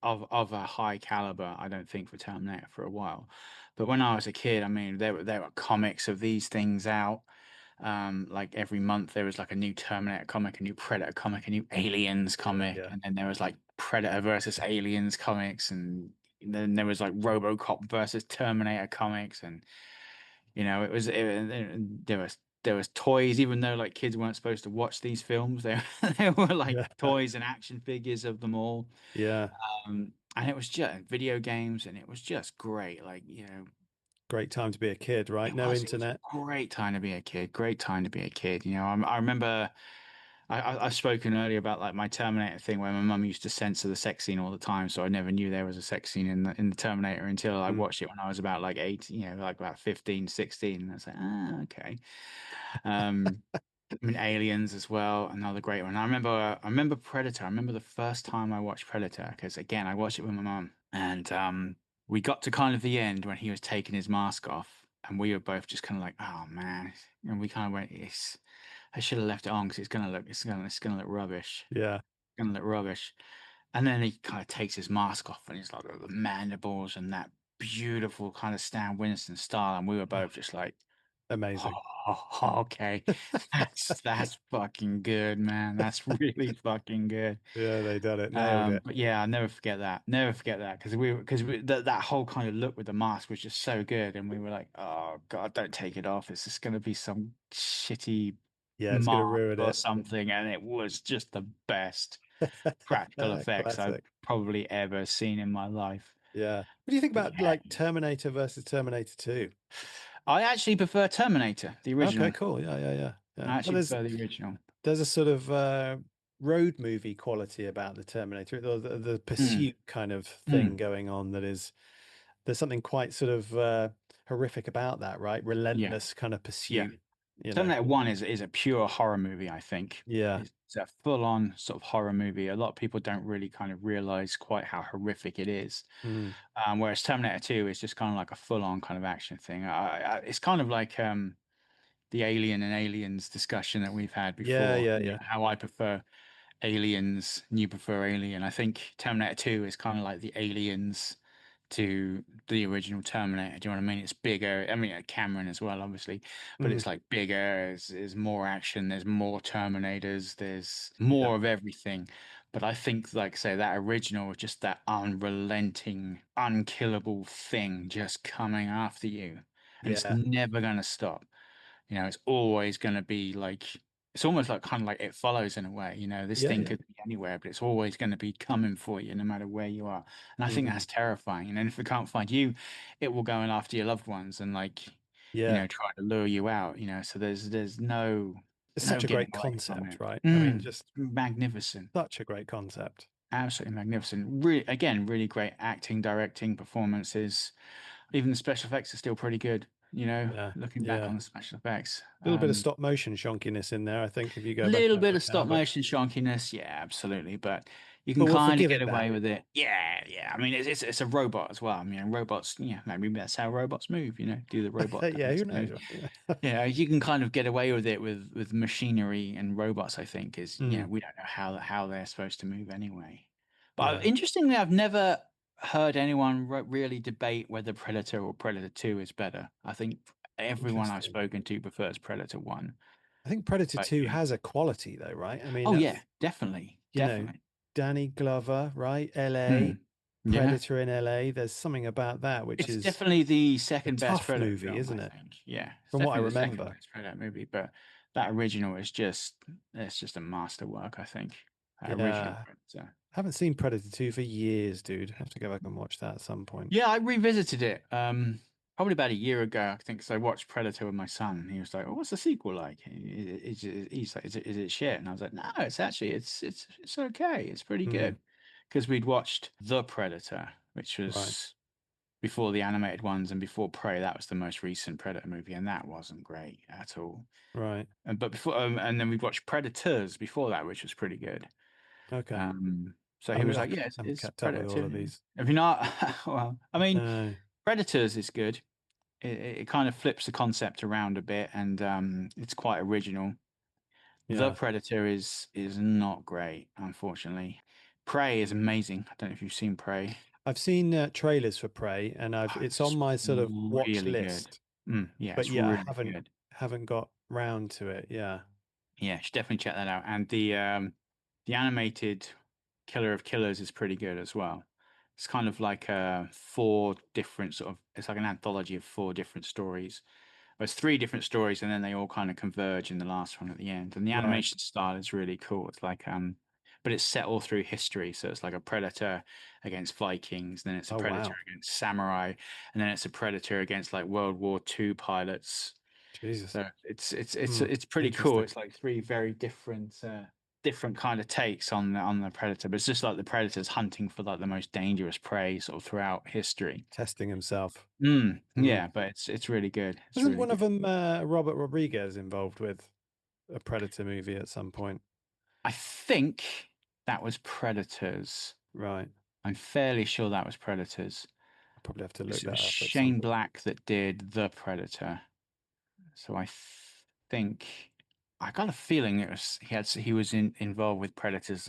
of a high caliber, I don't think, for Terminator for a while. But when I was a kid, I mean, there were comics of these things out. Like every month there was like a new Terminator comic, a new Predator comic, a new Aliens Yeah. comic, Yeah. and then there was like Predator versus Aliens comics, and then there was like RoboCop versus Terminator comics, and there was toys, even though like kids weren't supposed to watch these films. There there were like Yeah. toys and action figures of them all. Yeah. And it was just video games, and it was just great. Like, Great time to be a kid, right? No it was a internet. great time to be a kid. Great time to be a kid. I remember I've spoken earlier about like my Terminator thing where my mum used to censor the sex scene all the time, so I never knew there was a sex scene in the Terminator until I Mm. watched it when I was about like 8, like about 15, 16. And I was like, ah, okay. Um, I mean, Aliens as well, another great one. I remember Predator. I remember the first time I watched Predator because again, I watched it with my mum, and we got to kind of the end when he was taking his mask off, and we were both just kind of like, oh man, and we kind of went, it's. I should have left it on because it's gonna look rubbish. Yeah. It's gonna look rubbish. And then he kind of takes his mask off, and he's like the mandibles and that beautiful kind of Stan Winston style, and we were Oh, both just like. amazing. Oh, okay. That's fucking good, man. That's really fucking good. Yeah, they done it. Nailed it. But yeah, I'll never forget that. Never forget that because that whole kind of look with the mask was just so good, and we were like, oh God, don't take it off. It's just gonna be some shitty Yeah, it's gonna mask ruin or it. something, and it was just the best practical effects I've Classic. probably ever seen in my life. Yeah. What do you think But about yeah, like Terminator versus Terminator 2? I actually prefer Terminator, the Okay, original. cool. Yeah, yeah, yeah. Yeah. I Well, actually prefer the original. there's a sort of road movie quality about the Terminator, or the Mm, pursuit kind of thing mm, going on that is there's something quite sort of horrific about that, right? yeah, Relentless kind of yeah. pursuit, you know. Terminator 1 is a pure horror movie, I think. Yeah. It's a full-on sort of horror movie. A lot of people don't really kind of realize quite how horrific it is. Mm. Whereas Terminator 2 is just kind of like a full-on kind of action thing. It's kind of like the Alien and Aliens discussion that we've had Yeah, before. yeah, yeah. How I prefer Aliens, and you prefer Alien. I think Terminator 2 is kind of like the Aliens to the original Terminator. Do you know what I mean? It's bigger. I mean, Cameron as well, obviously, but Mm. it's like bigger. There's more action. There's more Terminators. There's Yeah. more of everything. But I think, like, say, that original was just that unrelenting, unkillable thing just coming after you, and it's Yeah. never going to stop. It's always going to be like, it's almost like kind of like it follows in a way. This Yeah, thing yeah. could be anywhere, but it's always going to be coming for you no matter where you are. And I think Mm. that's terrifying. And then if it can't find you, it will go in after your loved ones and like, Yeah. try to lure you out, so there's no It's no such a getting great away from concept, it. right? I mean, just Magnificent. such a great concept. absolutely magnificent. Really, again, really great acting, directing, performances. Even the special effects are still pretty good, Yeah, looking back yeah. on the special effects. A little bit of stop motion shonkiness in there, I think, if you go back Little and bit look of now, stop motion shonkiness, yeah, absolutely. But you can but we'll kind of forgive get it away that. with it. Yeah, yeah. I mean, it's a robot as well. I mean, robots, yeah, maybe that's how robots move, do the robot Yeah, who dance knows? move. Right? Yeah. Yeah, you can kind of get away with it with machinery and robots, I think, is, Mm, we don't know how they're supposed to move anyway. But yeah, interestingly, I've never heard anyone really debate whether Predator or Predator 2 is better. I think everyone I've interesting. spoken to prefers Predator 1. I think Predator But 2 has a quality though, right? I mean, oh yeah, that's, definitely, you know, definitely. Danny Glover, right? LA, Mm. Yeah. Predator in LA. There's something about that which It's is definitely the a second best tough Predator movie, film, I isn't it? think. Yeah, it's From what I definitely the second remember. best Predator movie, but that original is just it's just a masterwork, I think. That original Yeah. Predator. Haven't seen Predator 2 for years, dude. Have to go back and watch that at some point. Yeah, I revisited it probably about a year ago, I think, because I watched Predator with my son. He was like, "Oh, what's the sequel like?" He's like, is it shit?" And I was like, "No, it's actually it's okay. It's pretty Mm, good." Because we'd watched The Predator, which right, was before the animated ones and before Prey. That was the most recent Predator movie, and that wasn't great at all. right. And then we watched Predators before that, which was pretty good. Okay. So he I'm was gonna, like, "Yeah, I'm it's kept up with all Predator." of these. If you're not, well, I mean, No. Predators is good. It kind of flips the concept around a bit, and it's quite original. The Yeah. Predator is not great, unfortunately. Prey is amazing. I don't know if you've seen Prey. I've seen trailers for Prey, and I've Oh, it's on it's my sort of watch really good. list, Yeah, but it's yeah, I really haven't good. haven't got round to it. Yeah. Yeah, you should definitely check that out. And the animated Killer of Killers is pretty good as well. It's kind of like four different sort of it's like an anthology of four different stories. There's three different stories and then they all kind of converge in the last one at the end. And the Right. animation style is really cool. It's like but it's set all through history. So it's like a predator against Vikings, then it's a Oh predator wow. against samurai, and then it's a predator against like World War II pilots. Jesus. So Hmm. it's pretty cool. Interesting. It's like three very different kind of takes on the predator, but it's just like the predator's hunting for like the most dangerous prey sort of throughout history. Testing himself. Hmm. Yeah, but it's really good. It's Wasn't really one of good. them Robert Rodriguez involved with a Predator movie at some point? I think that was Predators. Right. I'm fairly sure that was Predators. I'll probably have to look It was that up at some Shane point. Black that did The Predator. So think I got a feeling he was involved with Predators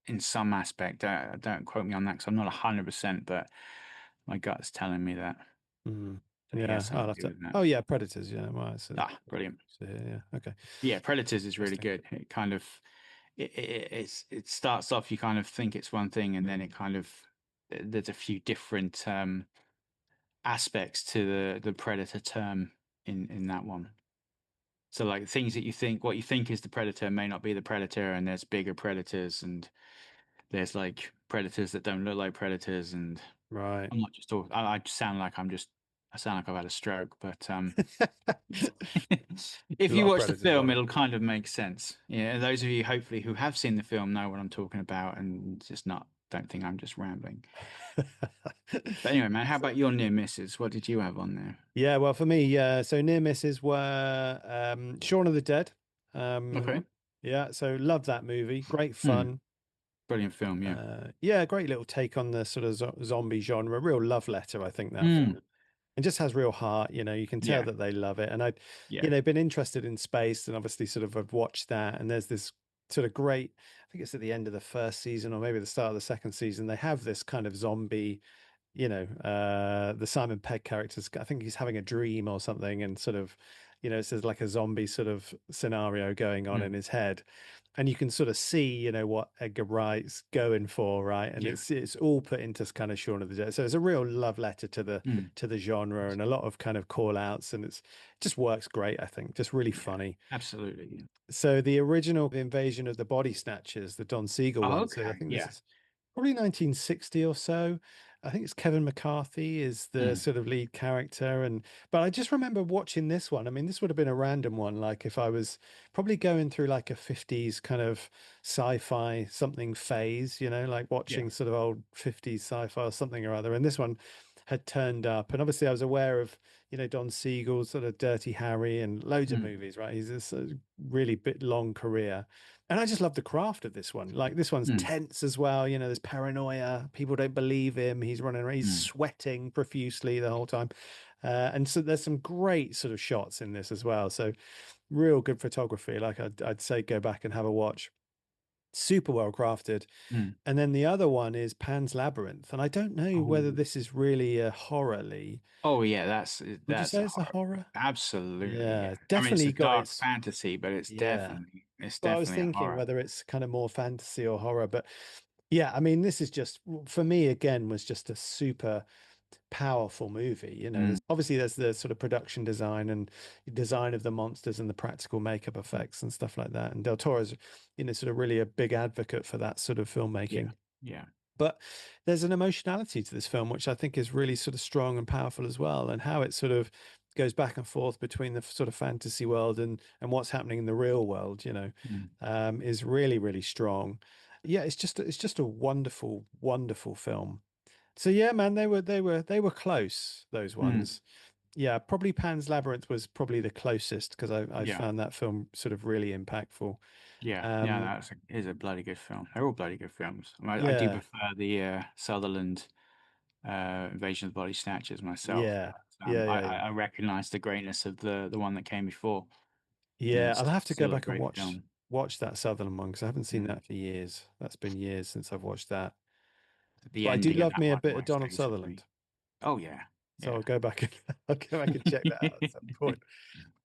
in some aspect. Don't quote me on that because I'm not 100%, but my gut's telling me Hmm. that he has Yeah, I'll something have to do to. with that. Oh yeah, Predators. Yeah, well, Ah, brilliant. so yeah. Okay. Yeah, Predators is really Interesting. good. It kind of it starts off you kind of think it's one thing and then it kind of there's a few different aspects to the Predator term in that one. So like things that you think what you think is the predator may not be the predator, and there's bigger predators, and there's like predators that don't look like predators, and Right. I'm not just talking. I sound like I sound like I've had a stroke, but A if you lot of watch the Predators, film, Ollie. it'll kind of make sense. Yeah, those of you hopefully who have seen the film know what I'm talking about, and just not don't think I'm just rambling. But anyway, man, how about your near misses? What did you have on there? Yeah, well, for me, so near misses were Shaun of the Dead. Um, Okay. yeah, so love that movie. Great Hmm. fun. Brilliant film. Yeah. Yeah, great little take on the sort of zombie genre. Real love letter, I think, that Hmm. film. It just has real heart, you can tell Yeah. that they love it. And I'd, Yeah. been interested in space and obviously sort of I've watched that. And there's this sort of great, I think it's at the end of the first season or maybe the start of the second season, they have this kind of zombie, the Simon Pegg characters, I think he's having a dream or something, and sort of, it's like a zombie sort of scenario going on in Hmm. his head. And you can sort of see, what Edgar Wright's going for, right? And Yeah. it's all put into kind of Shaun of the Dead. So it's a real love letter to the Hmm. genre and a lot of kind of call outs, and it just works great, I think. Just really Yeah, funny. absolutely. Yeah. So the original Invasion of the Body Snatchers, the Don Siegel Oh, one. So I okay. think this Yeah. is probably 1960 or so. I think it's Kevin McCarthy is the Mm, sort of lead character, and but I just remember watching this one. I mean, this would have been a random one, like if I was probably going through like a 50s kind of sci-fi something phase, like yeah. watching sort of old 50s sci-fi or something or other. And this one had turned up, and obviously I was aware of, Don Siegel's sort of Dirty Harry and loads of Mm, movies, right? He's this really bit long career. And I just love the craft of this one. Like this one's mm, tense as well. There's paranoia. People don't believe him. He's running around. He's mm, sweating profusely the whole time. And so there's some great sort of shots in this as well. So real good photography. Like I'd say go back and have a watch. Super well crafted. mm. And then the other one is Pan's Labyrinth. And I don't know whether Oh, this is really a horror, Lee. oh yeah, Would you that's say a it's a horror. horror? Absolutely, Yeah, yeah. it's I mean, it's a definitely got dark its, fantasy, but yeah. it's Well, I was definitely a thinking horror. whether it's kind of more fantasy or horror, but yeah, I mean, this is just for me again was just a super powerful movie. Mm, There's the sort of production design and design of the monsters and the practical makeup mm. effects and stuff like that. And Del Toro's, sort of really a big advocate for that sort of Yeah, filmmaking. yeah. But there's an emotionality to this film, which I think is really sort of strong and powerful as well, and how it sort of goes back and forth between the sort of fantasy world and what's happening in the real world, Mm, is really, really strong. Yeah, it's just a wonderful, wonderful film. So yeah, man, they were close, those mm. ones. Yeah, probably Pan's Labyrinth was probably the closest because I Yeah, found that film sort of really impactful. yeah, yeah. Um, Is a bloody good film. They're all bloody good films. I do yeah, prefer the Sutherland Invasion of the Body Snatchers myself, yeah, but yeah, yeah, yeah. I recognize the greatness of the one that came before. And Yeah, it's I'll have to go still a back and great watch film. watch that Sutherland one because I haven't seen Mm. that for years. That's been years since I've watched that. The But I do ending of love that me a one bit of always Donald stays with me. Sutherland. Oh yeah, So I'll yeah. go back and I'll go back and check that out at some point.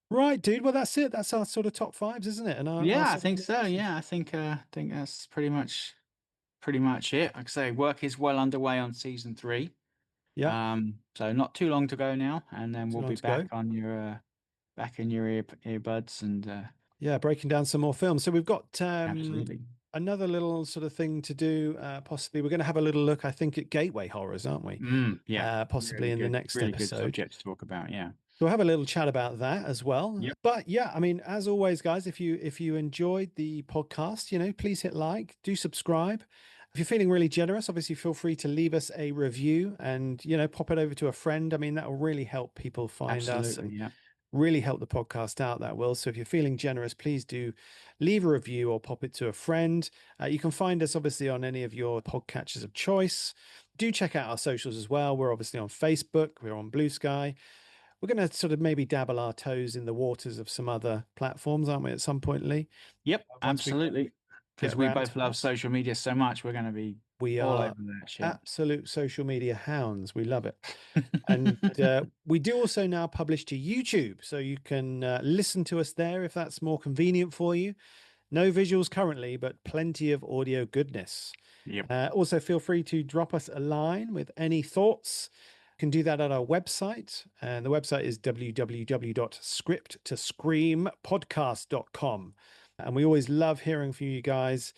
Right, dude. Well, that's it. That's our sort of top fives, isn't it? And our Yeah, I sort of think so. nominations. Yeah, I think that's pretty much it. Like I say, work is well underway on season three. Yeah, So not too long to go now, and then too we'll long be to go. back on your back in your earbuds and Yeah, breaking down some more films. So we've got absolutely. another little sort of thing to do. Possibly, we're going to have a little look, I think, at gateway horrors, aren't we? Yeah, Possibly in the next really good episode. subject to talk about. Yeah. So we'll have a little chat about that as well. Yep. But yeah, I mean, as always, guys, if you enjoyed the podcast, please hit like, do subscribe. If you're feeling really generous, obviously feel free to leave us a review and pop it over to a friend. I mean, that will really help people find us Absolutely. and Yeah. really help the podcast out. That will. So if you're feeling generous, please do leave a review or pop it to a friend. You can find us obviously on any of your podcatchers of choice. Do check out our socials as well. We're obviously on Facebook. We're on Blue Sky. We're going to sort of maybe dabble our toes in the waters of some other platforms, aren't we, at some point, Lee? Yep. Once we Absolutely. get Because we around to both love that. social media so much, we're going to be We all are over that shit. absolute social media hounds. We love it. And we do also now publish to YouTube. So you can listen to us there if that's more convenient for you. No visuals currently, but plenty of audio goodness. Yep. Also, feel free to drop us a line with any thoughts. You can do that at our website. And the website is www.scripttoscreampodcast.com. And we always love hearing from you guys.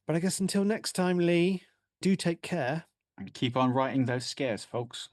But I guess until next time, Lee, do take care. And keep on writing those scares, folks.